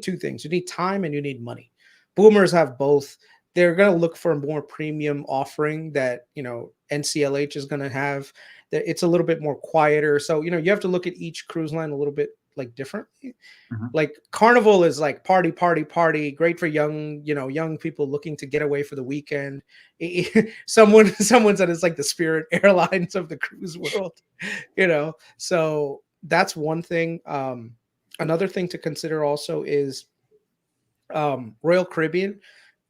B: two things: you need time and you need money. Boomers have both. They're going to look for a more premium offering that NCLH is going to have. That it's a little bit more quieter. So you have to look at each cruise line a little bit like differently. Like Carnival is like party, great for young people looking to get away for the weekend. Someone said it's like the Spirit Airlines of the cruise world, so that's one thing. Another thing to consider also is Royal Caribbean.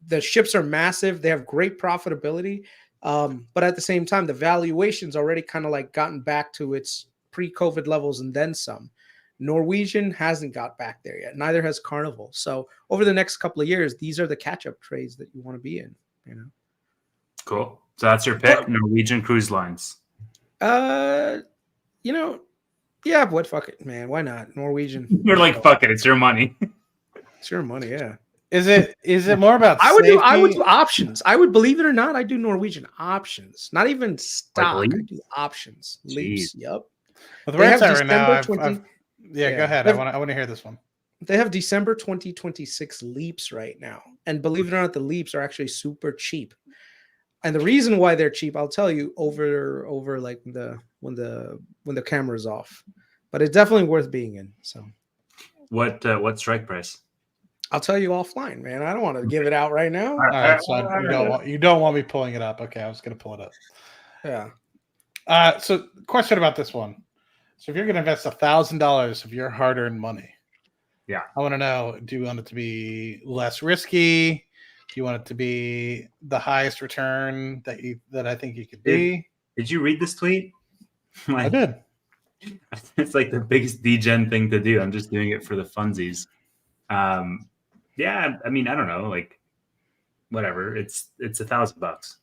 B: The ships are massive. They have great profitability. But at the same time, the valuation's already kind of like gotten back to its pre-COVID levels and then some. Norwegian hasn't got back there yet. Neither has Carnival. So over the next couple of years, these are the catch-up trades that you want to be in.
I: Cool. So that's your pick, Norwegian Cruise Lines.
B: Yeah, but fuck it, man. Why not? Norwegian.
I: You're like, fuck it. It's your money.
B: It's your money, yeah.
A: Is it more about
B: I would do
A: safety?
B: options. I would, believe it or not, I do Norwegian options, not even stock. I
I: leaps?
B: do options. Leaps. Yep.
A: With
B: They
A: where
B: have
A: it's at right now,
B: December 20.
A: yeah, go
B: Yeah.
A: ahead. I want to hear this one.
B: They have December 2026 leaps right now. And believe it or not, the leaps are actually super cheap. And the reason why they're cheap, I'll tell you over like when the camera's off. But it's definitely worth being in. So
I: What strike price?
B: I'll tell you offline, man. I don't want to give it out right now.
A: All right, so you don't want me pulling it up. Okay, I was going to pull it up.
B: Yeah.
A: So question about this one. So if you're going to invest $1,000 of your hard-earned money,
I: yeah,
A: I want to know: do you want it to be less risky? Do you want it to be the highest return that I think you could be?
I: Did you read this tweet?
A: I did.
I: It's like the biggest degen thing to do. I'm just doing it for the funsies. Yeah, I mean, I don't know, like, whatever. It's $1,000.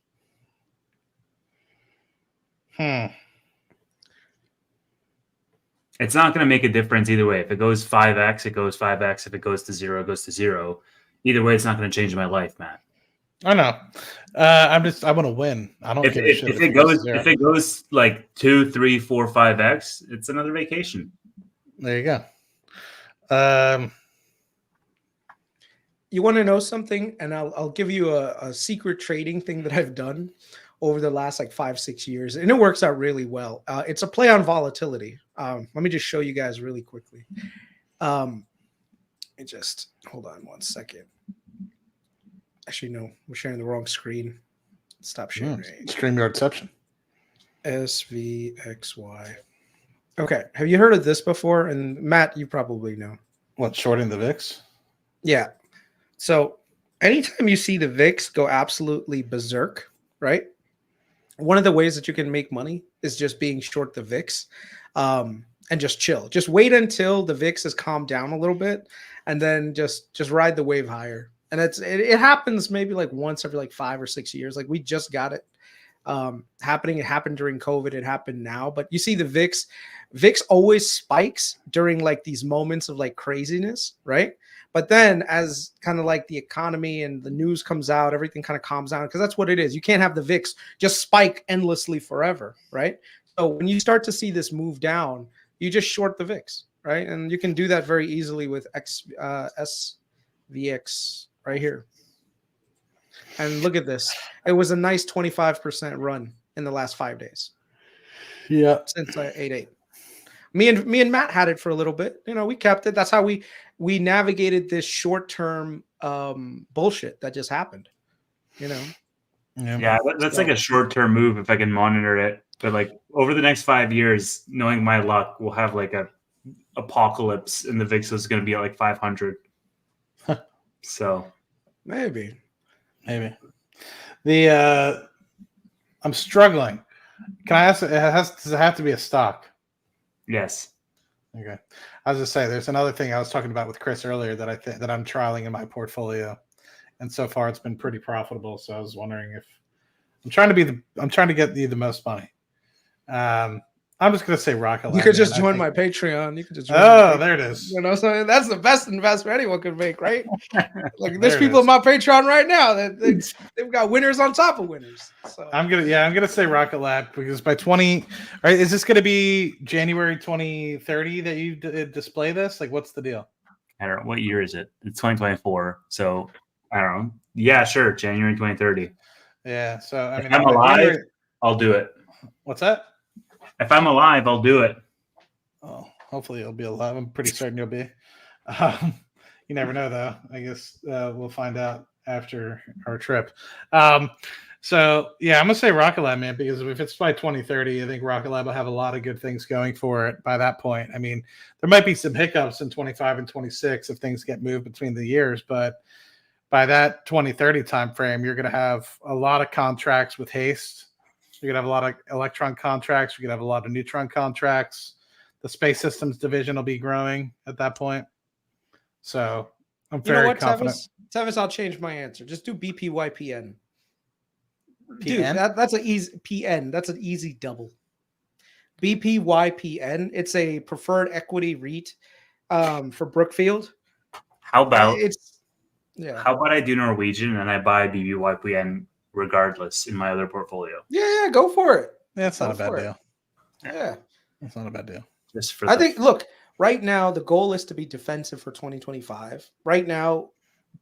I: It's not going to make a difference either way. If it goes 5x, it goes 5x. If it goes to 0, it goes to 0. Either way, it's not going to change my life, Matt.
A: I know. I want to win. I don't give a shit.
I: If it goes like 2, 3, 4, 5x, it's another vacation.
A: There you go.
B: You want to know something? And I'll give you a secret trading thing that I've done over the last like 5-6 years, and it works out really well. It's a play on volatility. Let me just show you guys really quickly. Just hold on one second. Actually, no, we're sharing the wrong screen. Stop sharing.
A: StreamYardception.
B: SVXY. Okay, have you heard of this before? And Matt, you probably know.
A: What, shorting the VIX?
B: Yeah. So anytime you see the VIX go absolutely berserk, right? One of the ways that you can make money is just being short the VIX, and just chill. Just wait until the VIX has calmed down a little bit, and then just ride the wave higher. And it happens maybe like once every like 5 or 6 years. Like we just got it happening. It happened during COVID. It happened now. But you see the VIX always spikes during like these moments of like craziness, right? But then as kind of like the economy and the news comes out, everything kind of calms down, because that's what it is. You can't have the VIX just spike endlessly forever, right? So when you start to see this move down, you just short the VIX, right? And you can do that very easily with SVX right here. And look at this. It was a nice 25% run in the last 5 days.
A: Yeah.
B: Since 8/8. Me and Matt had it for a little bit. You know, we kept it. That's how we navigated this short-term bullshit that just happened. You know.
I: Yeah, that's like a short-term move if I can monitor it. But like over the next 5 years, knowing my luck, we'll have like a apocalypse, and the VIX is going to be at like 500. So
B: maybe.
A: I'm struggling. Can I ask? Does it have to be a stock?
I: Yes.
A: Okay. I was just saying, there's another thing I was talking about with Chris earlier that I think that I'm trialing in my portfolio, and so far it's been pretty profitable. So I was wondering if I'm trying to get you the most money. I'm just gonna say Rocket Lab.
B: You could just join my Patreon. You could just join
A: there it is.
B: You know, so that's the best investment anyone could make, right? Like there's people in my Patreon right now that they've got winners on top of winners. So
A: I'm gonna say Rocket Lab, because by 20, right? Is this gonna be January 2030 that you display this? Like, what's the deal?
I: I don't know. What year is it? It's 2024. So I don't know. Yeah, sure. January 2030.
A: Yeah. So I mean,
I: if I'm alive, I'll do it.
A: What's that?
I: If I'm alive, I'll do it.
A: Oh, hopefully you'll be alive. I'm pretty certain you'll be. You never know, though. I guess we'll find out after our trip. So yeah, I'm gonna say Rocket Lab, man, because if it's by 2030, I think Rocket Lab will have a lot of good things going for it by that point. I mean, there might be some hiccups in 25 and 26 if things get moved between the years, but by that 2030 timeframe, you're gonna have a lot of contracts with haste. You're going to have a lot of electron contracts. You're going to have a lot of neutron contracts. The space systems division will be growing at that point. So I'm very confident.
B: Tevis, I'll change my answer. Just do BPYPN.
A: PN?
B: Dude, that's an easy PN. That's an easy double. BPYPN. It's a preferred equity REIT for Brookfield.
I: How about
B: Yeah.
I: How about I do Norwegian and I buy BBYPN regardless in my other portfolio?
B: Yeah, go for it.
A: That's not a bad deal.
B: Yeah.
A: That's not a bad deal.
I: Just for
B: I think, look, right now, the goal is to be defensive for 2025. Right now,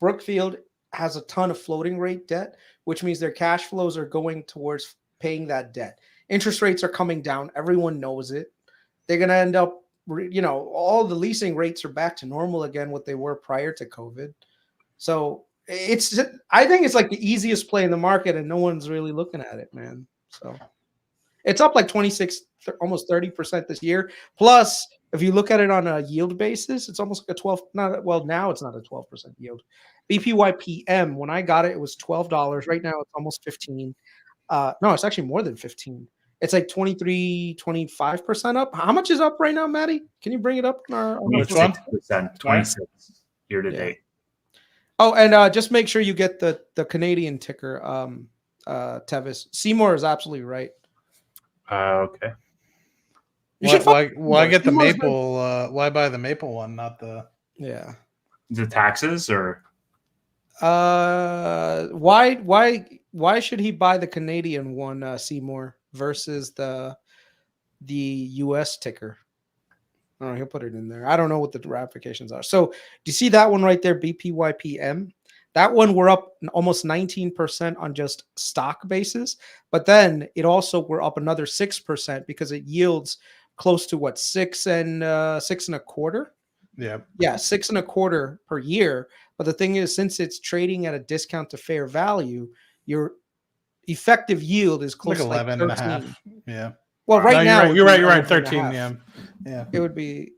B: Brookfield has a ton of floating rate debt, which means their cash flows are going towards paying that debt. Interest rates are coming down. Everyone knows it. They're going to end up, all the leasing rates are back to normal again, what they were prior to COVID. So I think it's like the easiest play in the market, and no one's really looking at it, man. So it's up like 26, almost 30% this year. Plus, if you look at it on a yield basis, it's almost like a 12. Now it's not a 12% yield. BPYPM, when I got it, it was $12. Right now, it's almost 15. No, it's actually more than 15. It's like 23, 25% up. How much is up right now, Maddie? Can you bring it up?
I: Which one? 26 year to date.
B: Oh, and just make sure you get the Canadian ticker, Tevis. Seymour is absolutely right.
I: Okay.
A: Why get the maple? Why buy the maple one, not the?
B: Yeah.
I: Is it taxes or?
B: Why should he buy the Canadian one, Seymour, versus the US ticker? I don't know, he'll put it in there. I don't know what the ramifications are. So do you see that one right there, BPYPM? That one we're up almost 19% on just stock basis, but then it also we're up another 6% because it yields close to what, 6 and 6.25.
A: Yeah,
B: 6.25 per year. But the thing is, since it's trading at a discount to fair value, your effective yield is close
A: like
B: to
A: 11
B: like 13.
A: and a half. Yeah.
B: Well, right now
A: you're right. 13. Yeah.
B: It would be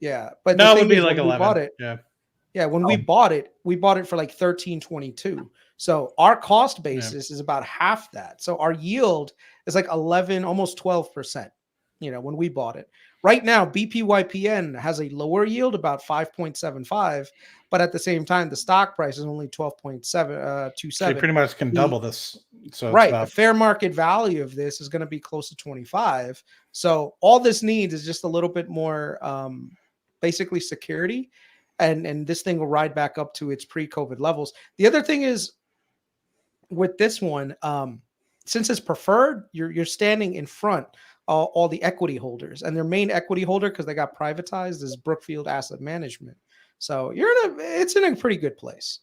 B: But
A: no,
B: the
A: it
B: thing
A: would be
B: is,
A: like
B: when
A: 11.
B: we bought it,
A: Yeah.
B: When we bought it for like 13.22. So our cost basis is about half that. So our yield is like 11, almost 12%. When we bought it. Right now, BPYPN has a lower yield, about 5.75, but at the same time, the stock price is only 12.27.
A: They pretty much can double this. So
B: right, the fair market value of this is going to be close to 25. So all this needs is just a little bit more, basically security, and this thing will ride back up to its pre-COVID levels. The other thing is with this one, since it's preferred, you're standing in front. All the equity holders, and their main equity holder, because they got privatized, is Brookfield Asset Management. So it's in a pretty good place.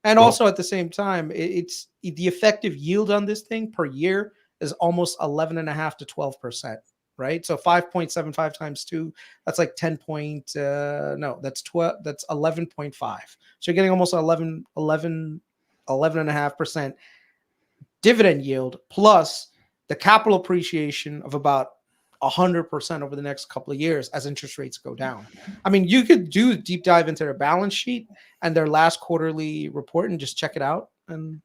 B: And also at the same time, it's the effective yield on this thing per year is almost 11.5 to 12%, right? So 5.75 times 2, that's like 10 point. That's 12. That's 11.5. So you're getting almost 11.5% dividend yield plus the capital appreciation of about 100% over the next couple of years as interest rates go down. I mean, you could do a deep dive into their balance sheet and their last quarterly report and just check it out. And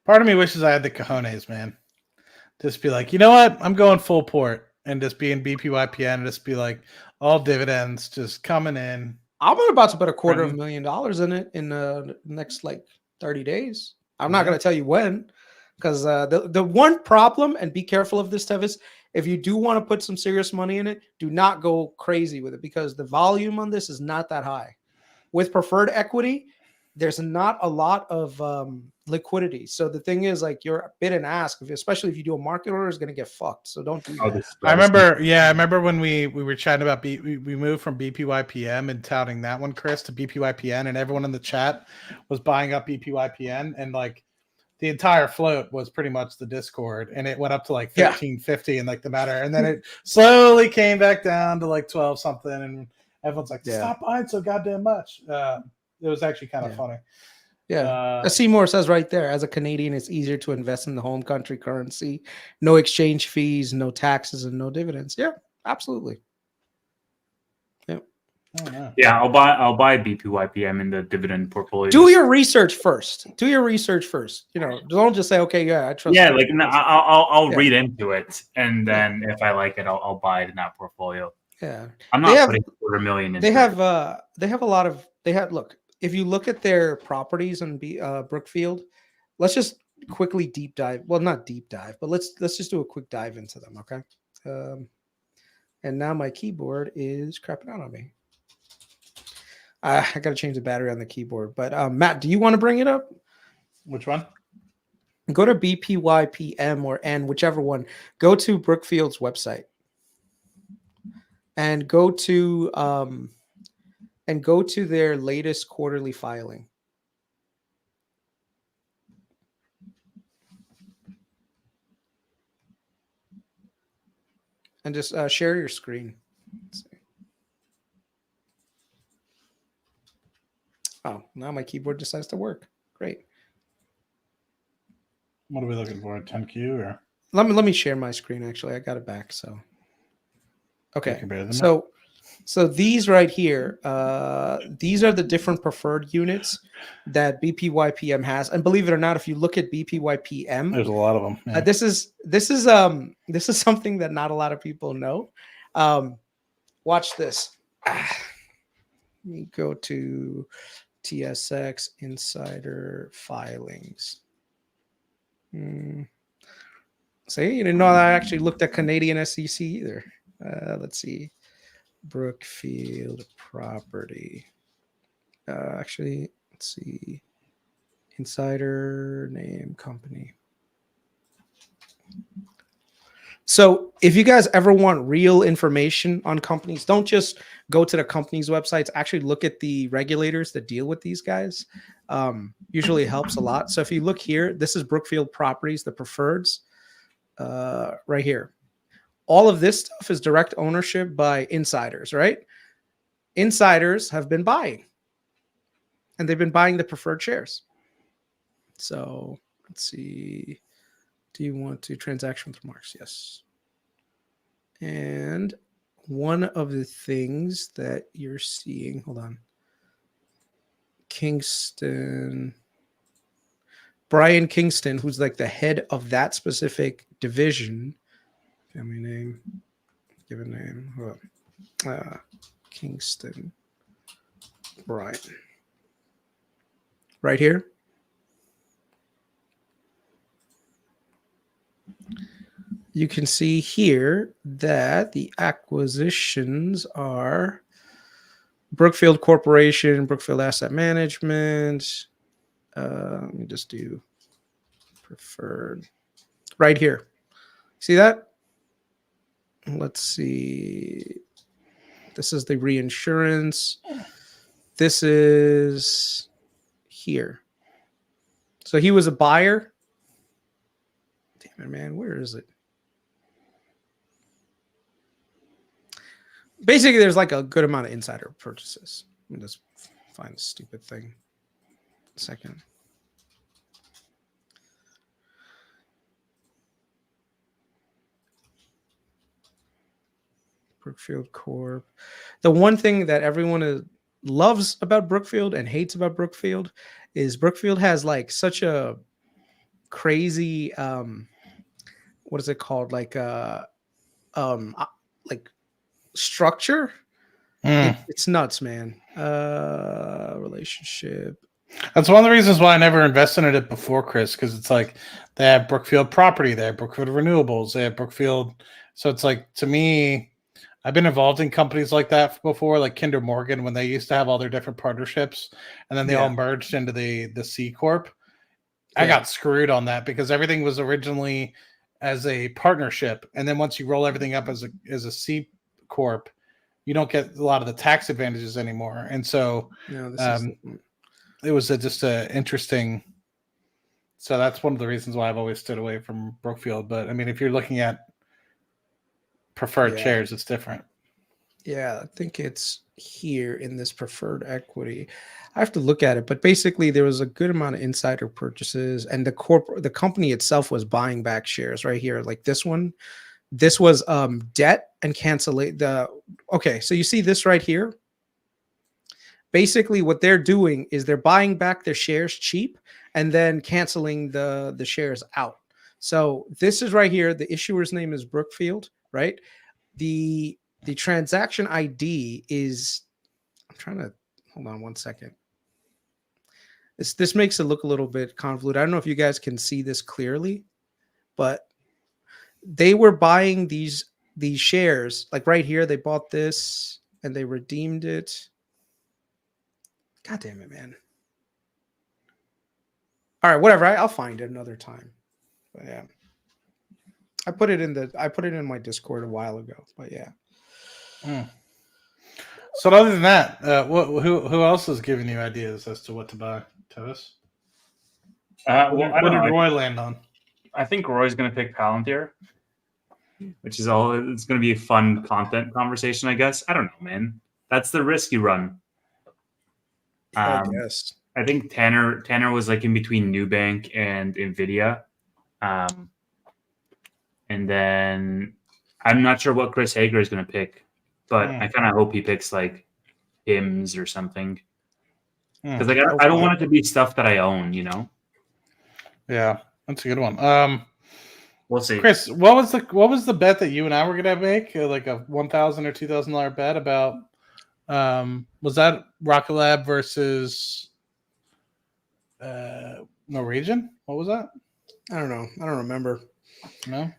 A: part of me wishes I had the cojones, man. Just be like, you know what? I'm going full port and just be in BPYPN and just be like all dividends just coming in.
B: I'm about to put $250,000 in it in the next like 30 days. I'm not going to tell you when. Because the one problem, and be careful of this, Tevis, if you do want to put some serious money in it, do not go crazy with it because the volume on this is not that high. With preferred equity, there's not a lot of liquidity. So the thing is, like, your bid and ask, especially if you do a market order, is going to get fucked. So don't do that.
A: I remember when we were chatting about we moved from BPYPM and touting that one, Chris, to BPYPN, and everyone in the chat was buying up BPYPN, and like the entire float was pretty much the Discord, and it went up to like 1350 and like the matter, and then it slowly came back down to like 12 something, and everyone's like, stop buying so goddamn much. It was actually kind of funny.
B: As Seymour says right there, as a Canadian, it's easier to invest in the home country currency, no exchange fees, no taxes, and no dividends. Yeah, absolutely.
I: Yeah, I'll buy BPYPM in the dividend portfolio.
B: Do your research first. Don't just say, okay, I trust.
I: Yeah, like I'll read into it, and then if I like it, I'll buy it in that portfolio.
B: Yeah,
I: I'm not putting $250,000 into
B: They have a lot of. Look, if you look at their properties in Brookfield, let's just quickly deep dive. Well, not deep dive, but let's just do a quick dive into them, okay? And now my keyboard is crapping out on me. I got to change the battery on the keyboard. But Matt, do you want to bring it up?
A: Which one?
B: Go to BPYPM or N, whichever one. Go to Brookfield's website and go to their latest quarterly filing. And just share your screen. Let's see. Oh, now my keyboard decides to work. Great.
A: What are we looking for? 10Q or?
B: Let me share my screen. Actually, I got it back. So, okay. So these right here, these are the different preferred units that BPYPM has. And believe it or not, if you look at BPYPM,
A: there's a lot of them. Yeah.
B: This is something that not a lot of people know. Watch this. Let me go to TSX Insider Filings. See, you didn't know I actually looked at Canadian SEC either. Let's see. Brookfield Property. Actually, let's see. Insider name company. So if you guys ever want real information on companies, don't just go to the company's websites. Actually look at the regulators that deal with these guys. Usually helps a lot. So if you look here, this is Brookfield Properties, the preferreds, right here. All of this stuff is direct ownership by insiders, right? Insiders have been buying, and they've been buying the preferred shares. So let's see. Do you want to transaction with remarks? Yes. And one of the things that you're seeing, hold on. Brian Kingston, who's like the head of that specific division. Family name, given name. Kingston. Brian. Right here. You can see here that the acquisitions are Brookfield Corporation, Brookfield Asset Management. Let me just do preferred right here. See that? Let's see. This is the reinsurance. This is here. So he was a buyer. Damn it, man. Where is it? Basically, there's like a good amount of insider purchases. Let me just find the stupid thing. Second. Brookfield Corp. The one thing that everyone loves about Brookfield and hates about Brookfield is Brookfield has like such a crazy what is it called? Like structure. It's nuts, man. Relationship.
A: That's one of the reasons why I never invested in it before, Chris, because it's like they have Brookfield Property, they have Brookfield Renewables, they have Brookfield. So it's like, to me, I've been involved in companies like that before, like Kinder Morgan, when they used to have all their different partnerships, and then they all merged into the C Corp. I got screwed on that because everything was originally as a partnership, and then once you roll everything up as a C Corp, you don't get a lot of the tax advantages anymore. And so it was just a interesting. So that's one of the reasons why I've always stood away from Brookfield. But I mean, if you're looking at preferred shares, it's different.
B: Yeah, I think it's here in this preferred equity. I have to look at it, but basically there was a good amount of insider purchases, and the company itself was buying back shares right here, like this one. This was debt and cancellate the. Okay, so you see this right here. Basically, what they're doing is they're buying back their shares cheap and then canceling the shares out. So this is right here. The issuer's name is Brookfield, right? The transaction ID is. I'm trying to hold on one second. This makes it look a little bit convoluted. I don't know if you guys can see this clearly, but they were buying these shares like right here. They bought this and they redeemed it. God damn it, man. All right, whatever. I'll find it another time. But yeah. I put it in my Discord a while ago. But yeah.
A: So other than that, who else is giving you ideas as to what to buy, Tovis? What did Roy land on?
I: I think Roy's going to pick Palantir, which is it's going to be a fun content conversation, I guess. I don't know, man. That's the risk you run.
B: I guess.
I: I think Tanner was like in between Nubank and Nvidia. And then I'm not sure what Chris Hager is going to pick, but I kind of hope he picks like hymns or something. Because like I don't want it to be stuff that I own, you know?
A: Yeah, that's a good one.
I: We'll see.
A: Chris, what was the bet that you and I were gonna make? Like a $1,000 or $2,000 bet about was that Rocket Lab versus Norwegian? What was that?
B: I don't know. I don't remember.
A: No.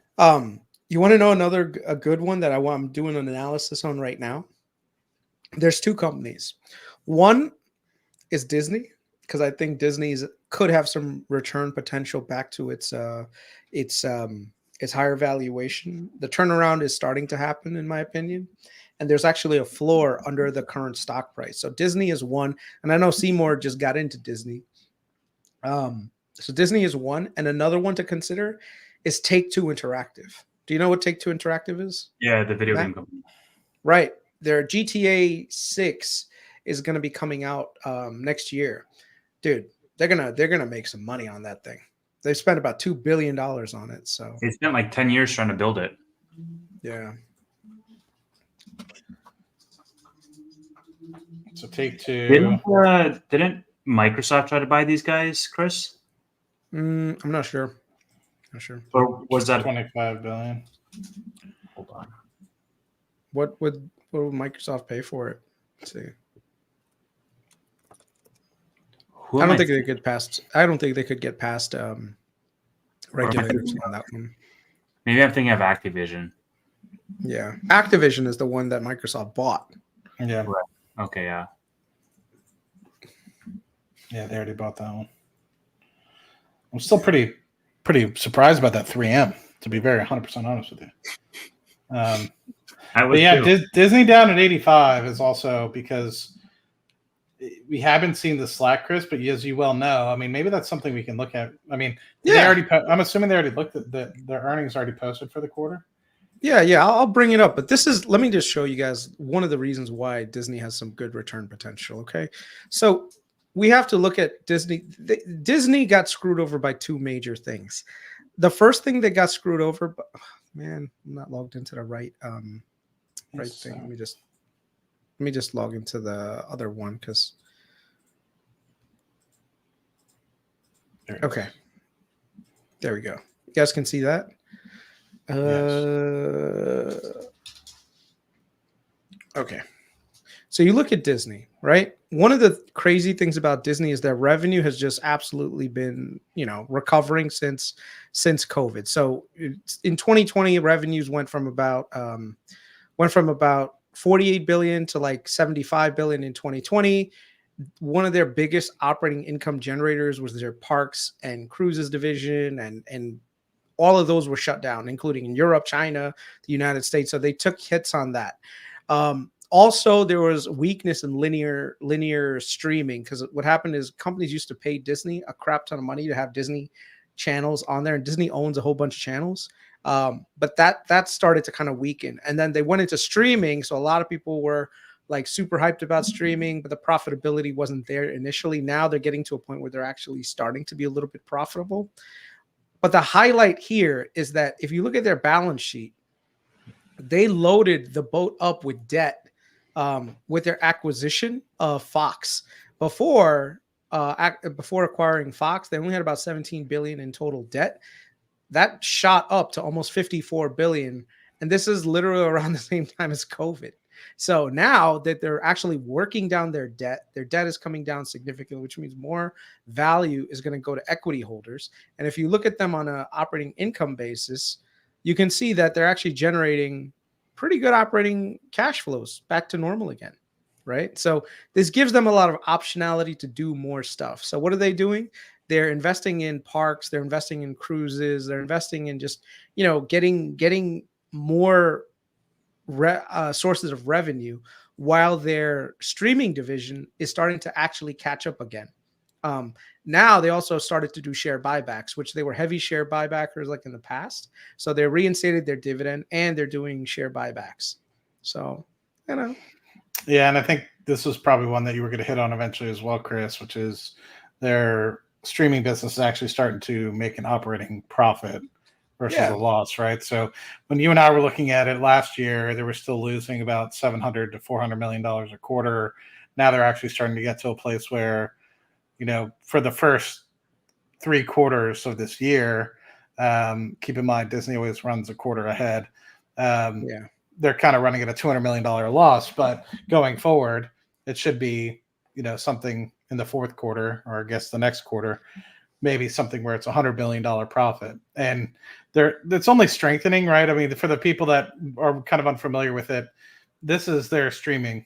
B: You want to know a good one that I'm doing an analysis on right now? There's two companies. One is Disney, because I think Disney's could have some return potential back to its higher valuation. The turnaround is starting to happen, in my opinion, and there's actually a floor under the current stock price. So Disney is one, and I know Seymour just got into Disney. So Disney is one, and another one to consider is Take-Two Interactive. Do you know what Take-Two Interactive is?
I: Yeah, the video game company.
B: Right. Their GTA 6 is going to be coming out next year. Dude, they're gonna make some money on that thing. They spent about $2 billion on it. So
I: they spent like 10 years trying to build it.
B: Yeah.
A: So Take-Two.
I: Didn't Microsoft try to buy these guys, Chris?
B: I'm not sure. Not sure.
I: Or was that
A: $25 billion?
I: Hold on.
B: What would Microsoft pay for it? Let's see. I don't think they could get past regulators on that one.
I: Maybe I'm thinking of Activision.
B: Yeah, Activision is the one that Microsoft bought.
A: Yeah.
I: Right. Okay. Yeah.
A: Yeah, they already bought that one. I'm still pretty surprised about that 3M, to be very 100% honest with you. But yeah, Disney down at 85 is also because we haven't seen the Slack, Chris, but as you well know, I mean, maybe that's something we can look at. I mean, I'm assuming they already looked at their earnings already posted for the quarter.
B: Yeah, I'll bring it up. But let me just show you guys one of the reasons why Disney has some good return potential. Okay. So we have to look at Disney. Disney got screwed over by two major things. The first thing that got screwed over, man, I'm not logged into the right thing. Let me just log into the other one because. Okay. There we go. You guys can see that. Okay. So you look at Disney, right? One of the crazy things about Disney is that revenue has just absolutely been, recovering since COVID. So in 2020, revenues went from about 48 billion to like 75 billion in 2020. One of their biggest operating income generators was their parks and cruises division, and all of those were shut down, including in Europe, China, the United States. So they took hits on that. Also, there was weakness in linear streaming, because what happened is companies used to pay Disney a crap ton of money to have Disney channels on there, and Disney owns a whole bunch of channels. But that started to kind of weaken, and then they went into streaming. So a lot of people were like super hyped about streaming, but the profitability wasn't there initially. Now they're getting to a point where they're actually starting to be a little bit profitable. But the highlight here is that if you look at their balance sheet, they loaded the boat up with debt with their acquisition of Fox. Before acquiring Fox, they only had about 17 billion in total debt. That shot up to almost 54 billion. And this is literally around the same time as COVID. So now that they're actually working down their debt is coming down significantly, which means more value is going to go to equity holders. And if you look at them on an operating income basis, you can see that they're actually generating pretty good operating cash flows back to normal again, right? So this gives them a lot of optionality to do more stuff. So what are they doing? They're investing in parks, they're investing in cruises, they're investing in just, getting more sources of revenue, while their streaming division is starting to actually catch up again. Now they also started to do share buybacks, which they were heavy share buybackers like in the past. So they reinstated their dividend and they're doing share buybacks. So,
A: Yeah, and I think this was probably one that you were going to hit on eventually as well, Chris, which is their streaming business is actually starting to make an operating profit versus a loss, right? So when you and I were looking at it last year, they were still losing about $700 to $400 million a quarter. Now they're actually starting to get to a place where, for the first 3 quarters of this year, keep in mind Disney always runs a quarter ahead. They're kind of running at a $200 million loss, but going forward, it should be, something in the fourth quarter, or I guess the next quarter, maybe something where it's $100 million profit. And it's only strengthening, right? I mean, for the people that are kind of unfamiliar with it, this is their streaming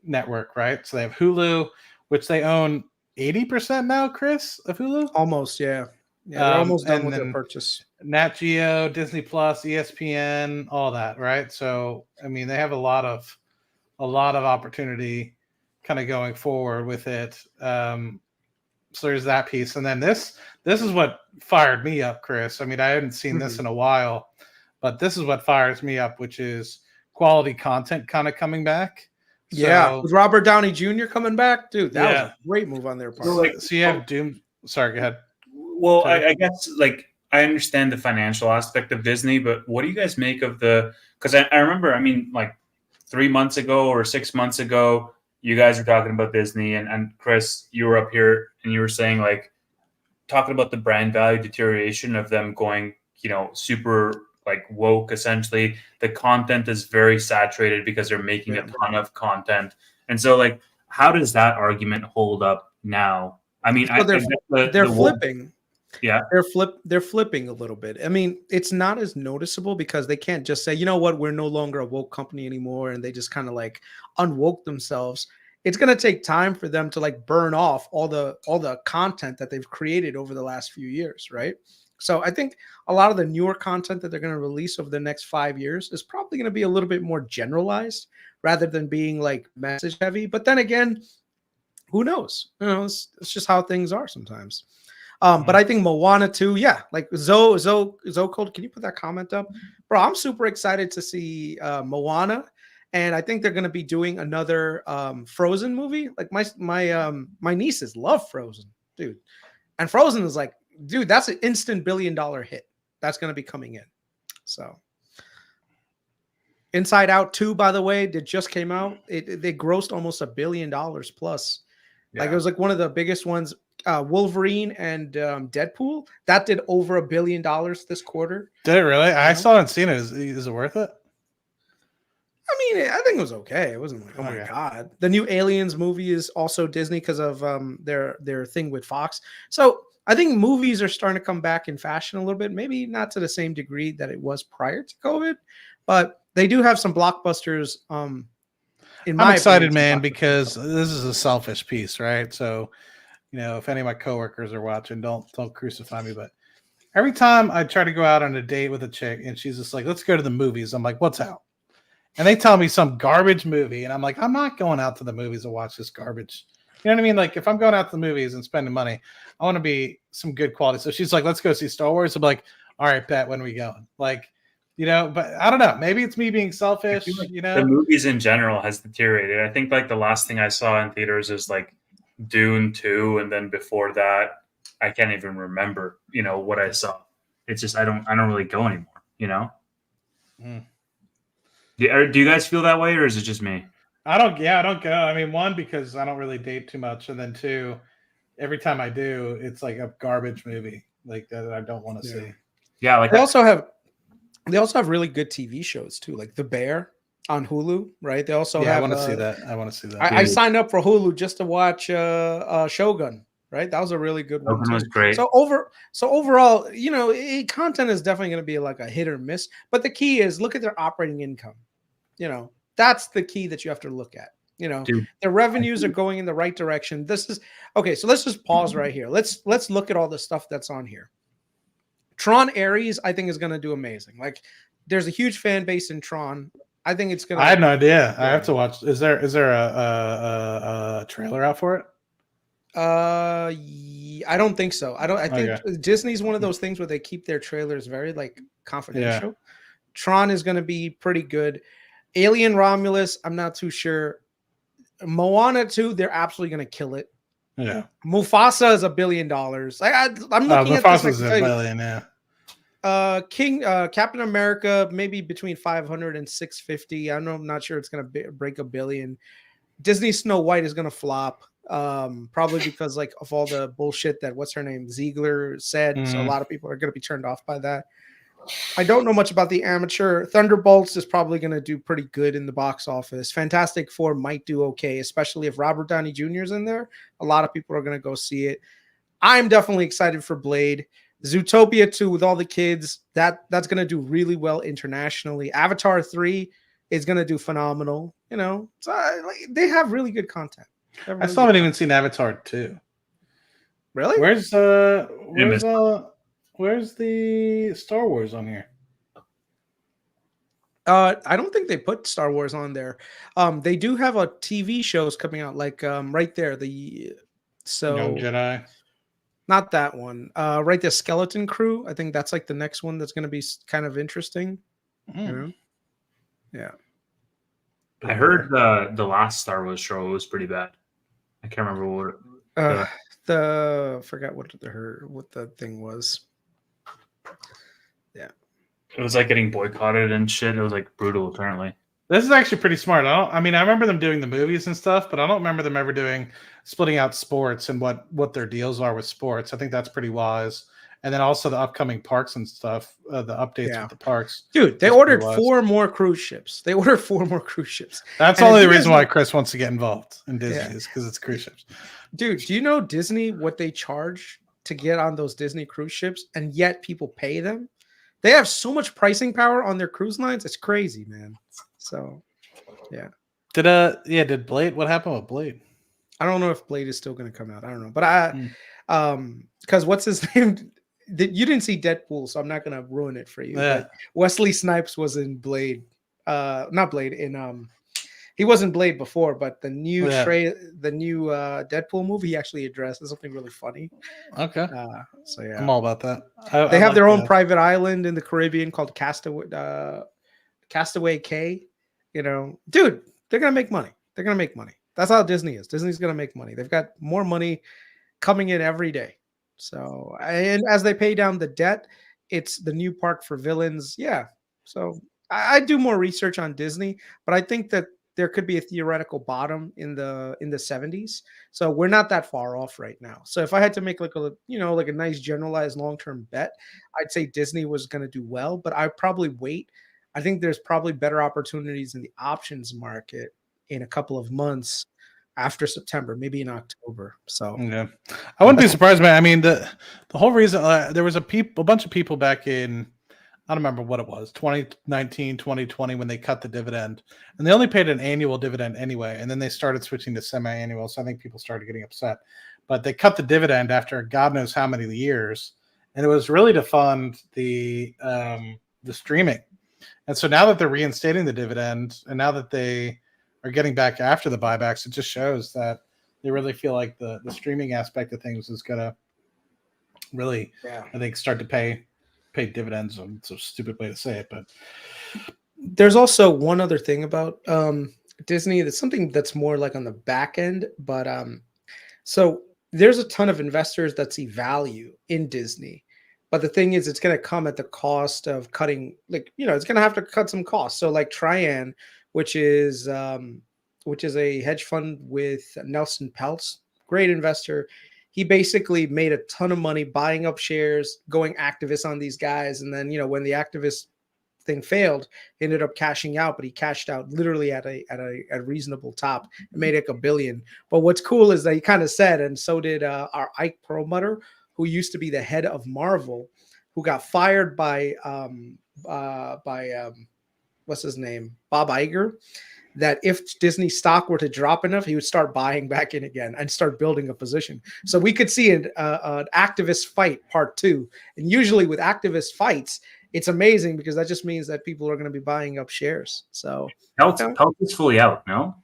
A: network, right? So they have Hulu, which they own 80% now, Chris, of Hulu?
B: Almost, yeah. Yeah, they're almost done with their purchase.
A: Nat Geo, Disney Plus, ESPN, all that, right? So, I mean, they have a lot of opportunity kind of going forward with it. So there's that piece. And then this is what fired me up, Chris. I mean, I hadn't seen this in a while, but this is what fires me up, which is quality content kind of coming back.
B: So, with Robert Downey Jr. coming back, dude, that was a great move on their part.
A: So you have Doom. Sorry, go ahead.
I: Well, I guess I understand the financial aspect of Disney, but what do you guys make of because I remember, 3 months ago or 6 months ago, you guys were talking about Disney, and Chris, you were up here and you were saying talking about the brand value deterioration of them going, super woke. Essentially, the content is very saturated because they're making a ton of content. And so how does that argument hold up now? I mean,
B: they're flipping.
I: Yeah,
B: they're flipping a little bit. I mean, it's not as noticeable because they can't just say, you know what, we're no longer a woke company anymore, and they just kind of unwoke themselves. It's going to take time for them to burn off all the content that they've created over the last few years, right? So I think a lot of the newer content that they're going to release over the next 5 years is probably going to be a little bit more generalized rather than being message heavy. But then again, who knows? It's just how things are sometimes. But I think Moana 2, Zoe Cold, can you put that comment up? Bro, I'm super excited to see Moana. And I think they're going to be doing another Frozen movie. My nieces love Frozen, dude. And Frozen is dude, that's an instant $1 billion hit. That's going to be coming in. So Inside Out 2, by the way, that just came out. They grossed almost $1 billion plus. It was one of the biggest ones. Wolverine and Deadpool, that did over $1 billion this quarter.
A: Did it really? I still haven't seen it. Is it worth it?
B: I mean, I think it was okay. It wasn't oh my god. The new Aliens movie is also Disney because of their thing with Fox. So I think movies are starting to come back in fashion a little bit. Maybe not to the same degree that it was prior to COVID, but they do have some blockbusters. I'm
A: excited, man, because this is a selfish piece, right? So, if any of my coworkers are watching, don't crucify me, but every time I try to go out on a date with a chick and she's just let's go to the movies, I'm like, what's out? And they tell me some garbage movie, and I'm like, I'm not going out to the movies to watch this garbage. You know what I mean? If I'm going out to the movies and spending money, I want to be some good quality. So she's like, let's go see Star Wars. I'm like, all right, bet, when are we going? But I don't know. Maybe it's me being selfish.
I: The movies in general has deteriorated. I think the last thing I saw in theaters is Dune 2, and then before that, I can't even remember, what I saw. It's just I don't really go anymore, Do you guys feel that way, or is it just me?
A: I don't go. I mean, one, because I don't really date too much, and then two, every time I do, it's a garbage movie that I don't want to see.
I: Yeah,
B: they also have really good TV shows too, like The Bear on Hulu, right? They also have.
A: I want to see that. I want to see that.
B: I signed up for Hulu just to watch Shogun. Right, that was a really good one.
I: Shogun was great.
B: So overall, content is definitely going to be a hit or miss. But the key is look at their operating income. That's the key that you have to look at. You know,
I: Dude.
B: the revenues are going in the right direction. This is okay. So let's just pause right here. Let's look at all the stuff that's on here. Tron Ares, I think, is going to do amazing. Like, there's a huge fan base in Tron. I think it's going to.
A: I had no idea. I have to watch. Is there a trailer out for it?
B: I don't think so. I think Disney's one of those things where they keep their trailers very like confidential.
A: Yeah.
B: Tron is going to be pretty good. Alien Romulus, I'm not too sure. Moana 2, they're absolutely going to kill it.
A: Yeah.
B: Mufasa is $1 billion. I'm looking at this.
A: Mufasa's $1 billion, yeah.
B: Captain America, maybe between 500 and 650. I'm not sure it's going to break $1 billion. Disney Snow White is going to flop. Probably because like of all the bullshit that what's her name Ziegler said. So a lot of people are going to be turned off by that. I don't know much about the amateur. Thunderbolts is probably going to do pretty good in the box office. Fantastic Four might do okay, especially if Robert Downey Jr. is in there. A lot of people are going to go see it. I'm definitely excited for Blade. Zootopia 2 with all the kids, that's going to do really well internationally. Avatar 3 is going to do phenomenal. You know, so, they have really good content.
A: I still haven't even seen Avatar 2.
B: Really?
A: Where's the Star Wars on here?
B: I don't think they put Star Wars on there. They do have a TV shows coming out, like right there. Young
A: Jedi.
B: Not that one. Right there, Skeleton Crew. I think that's like the next one that's going to be kind of interesting. You know? Yeah.
I: I heard the last Star Wars show was pretty bad. I can't remember what
B: forgot what the thing was. Yeah.
I: It was like getting boycotted and shit. It was like brutal, apparently.
A: This is actually pretty smart. I remember them doing the movies and stuff, but I don't remember them ever splitting out sports and what their deals are with sports. I think that's pretty wise. And then also the upcoming parks and stuff, the updates with the parks.
B: Dude, they ordered 4 more cruise ships. That's
A: the only reason why Chris wants to get involved in Disney is because it's cruise ships.
B: Dude, do you know Disney, what they charge to get on those Disney cruise ships, and yet people pay them? They have so much pricing power on their cruise lines. It's crazy, man. So, yeah.
A: Did Blade? What happened with Blade?
B: I don't know if Blade is still going to come out. I don't know, but because what's his name? You didn't see Deadpool, so I'm not going to ruin it for you.
A: Yeah.
B: But Wesley Snipes was in Blade, not Blade. He wasn't Blade before, but the new Deadpool movie he actually addressed something really funny.
A: Okay.
B: So yeah,
A: I'm all about that.
B: They have their own private island in the Caribbean called Castaway Cay. You know, dude, they're gonna make money. That's how Disney is. Disney's gonna make money. They've got more money coming in every day. So, and as they pay down the debt, it's the new park for villains. Yeah. So I do more research on Disney, but I think that there could be a theoretical bottom in the 70s. So we're not that far off right now. So if I had to make like a nice generalized long-term bet, I'd say Disney was going to do well, but I'd probably wait. I think there's probably better opportunities in the options market in a couple of months after September, maybe in October. So
A: yeah, I wouldn't be surprised, man. I mean, the whole reason there was a bunch of people back in, I don't remember what it was, 2019, 2020, when they cut the dividend, and they only paid an annual dividend anyway. And then they started switching to semi-annual. So I think people started getting upset, but they cut the dividend after God knows how many years. And it was really to fund the streaming. And so now that they're reinstating the dividend, and now that they are getting back after the buybacks, it just shows that they really feel like the streaming aspect of things is going to really, I think, start to pay dividends. It's a stupid way to say it, but
B: there's also one other thing about Disney. That's something that's more like on the back end, but so there's a ton of investors that see value in Disney. But the thing is, it's going to come at the cost of cutting, it's going to have to cut some costs. So like Trian, which is a hedge fund with Nelson Peltz, great investor. He basically made a ton of money buying up shares, going activist on these guys. And then, when the activist thing failed, he ended up cashing out, but he cashed out literally at a reasonable top and made like $1 billion. But what's cool is that he kind of said, and so did our Ike Perlmutter, who used to be the head of Marvel, who got fired by what's his name, Bob Iger, that if Disney stock were to drop enough, he would start buying back in again and start building a position. So we could see an activist fight part 2. And usually with activist fights, it's amazing because that just means that people are going to be buying up shares. So
I: Pelt is fully out. No,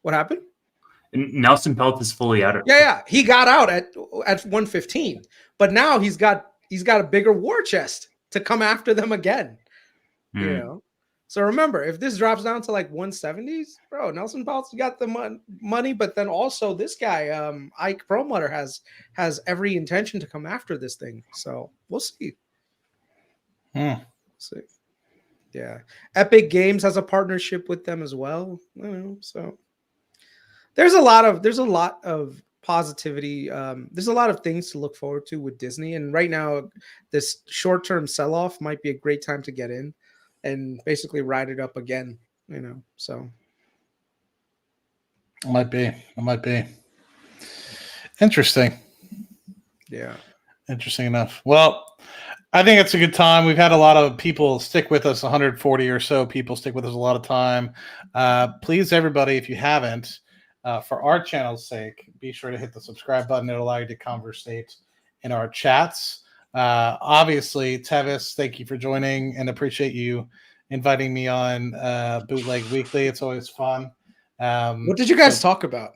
B: what happened?
I: Nelson Pelt is fully out.
B: Yeah, he got out at 115, but now he's got a bigger war chest to come after them again. You know. So remember, if this drops down to like 170s, bro, Nelson Pelt's got the money, but then also this guy, Ike Perlmutter, has every intention to come after this thing. So we'll see.
A: We'll
B: see. Yeah, Epic Games has a partnership with them as well. So there's a lot of positivity. There's a lot of things to look forward to with Disney, and right now, this short-term sell-off might be a great time to get in and basically ride it up again, so.
A: It might be. Interesting.
B: Yeah.
A: Interesting enough. Well, I think it's a good time. We've had a lot of people stick with us, 140 or so people stick with us a lot of time. Please, everybody, if you haven't, for our channel's sake, be sure to hit the subscribe button. It'll allow you to conversate in our chats. Obviously, Tevis, thank you for joining and appreciate you inviting me on Bootleg Weekly. It's always fun.
B: What did you guys talk about?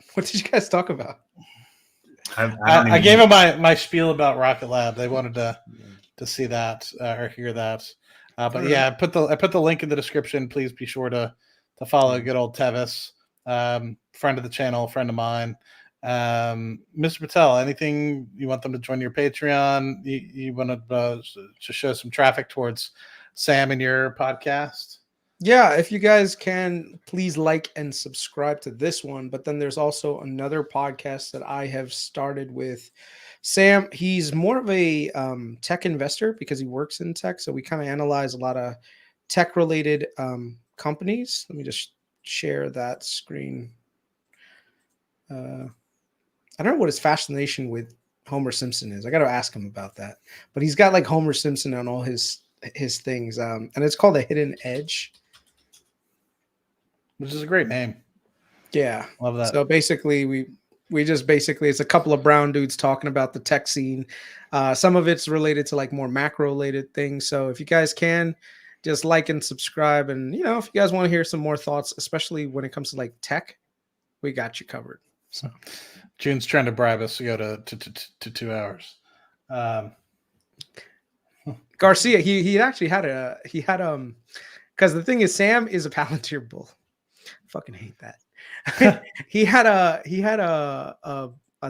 A: I gave them my spiel about Rocket Lab. They wanted to see that or hear that. But yeah, I put the link in the description. Please be sure to follow good old Tevis, friend of the channel, friend of mine. Mr. Patel, anything you want them to join your Patreon? You want to show some traffic towards Sam and your podcast?
B: Yeah, if you guys can, please like and subscribe to this one. But then there's also another podcast that I have started with Sam. He's more of a tech investor because he works in tech. So we kind of analyze a lot of tech-related companies. Let me just share that screen. I don't know what his fascination with Homer Simpson is. I got to ask him about that. But he's got like Homer Simpson on all his things. And it's called The Hidden Edge.
A: Which is a great name.
B: Yeah.
A: Love that.
B: So basically, we just it's a couple of brown dudes talking about the tech scene. Some of it's related to like more macro-related things. So if you guys can, just like and subscribe. And, if you guys want to hear some more thoughts, especially when it comes to like tech, we got you covered. So
A: June's trying to bribe us to go to 2 hours.
B: Garcia, he actually had because the thing is, Sam is a Palantir bull. Fucking hate that. he had a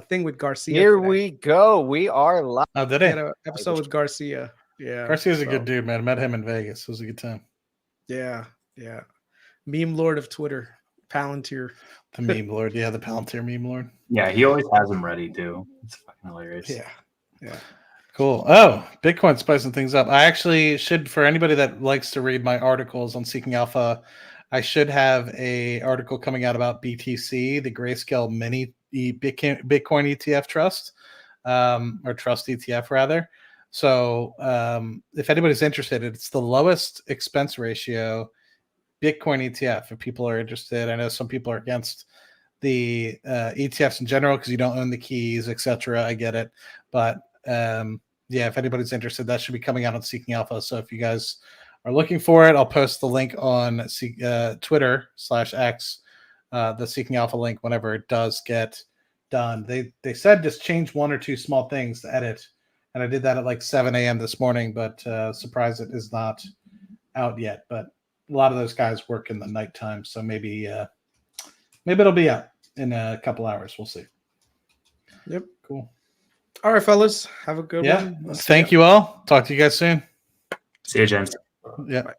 B: thing with Garcia.
H: Here we go. We are live.
A: Oh, did he?
B: Had an episode with Garcia. Yeah,
A: Garcia's a good dude, man. I met him in Vegas. It was a good time.
B: Yeah. Meme lord of Twitter, Palantir.
A: The meme lord, the Palantir meme lord.
I: Yeah, he always has them ready too. It's fucking hilarious.
B: Yeah.
A: Cool. Oh, Bitcoin spicing things up. I actually should, for anybody that likes to read my articles on Seeking Alpha, I should have a article coming out about BTC, the Grayscale Mini Bitcoin ETF trust, or trust ETF rather. So if anybody's interested, it's the lowest expense ratio Bitcoin ETF. If people are interested, I know some people are against the ETFs in general because you don't own the keys, etc. I get it, but if anybody's interested, that should be coming out on Seeking Alpha. So if you guys are looking for it, I'll post the link on Twitter/X, the Seeking Alpha link whenever it does get done. They said just change one or two small things to edit, and I did that at like 7 a.m. this morning, but surprised it is not out yet. But a lot of those guys work in the nighttime, so maybe it'll be out in a couple hours. We'll see.
B: Yep.
A: Cool.
B: All right, fellas. Have a good one.
A: Thank you all. Talk to you guys soon.
I: See you, gents.
A: Yeah.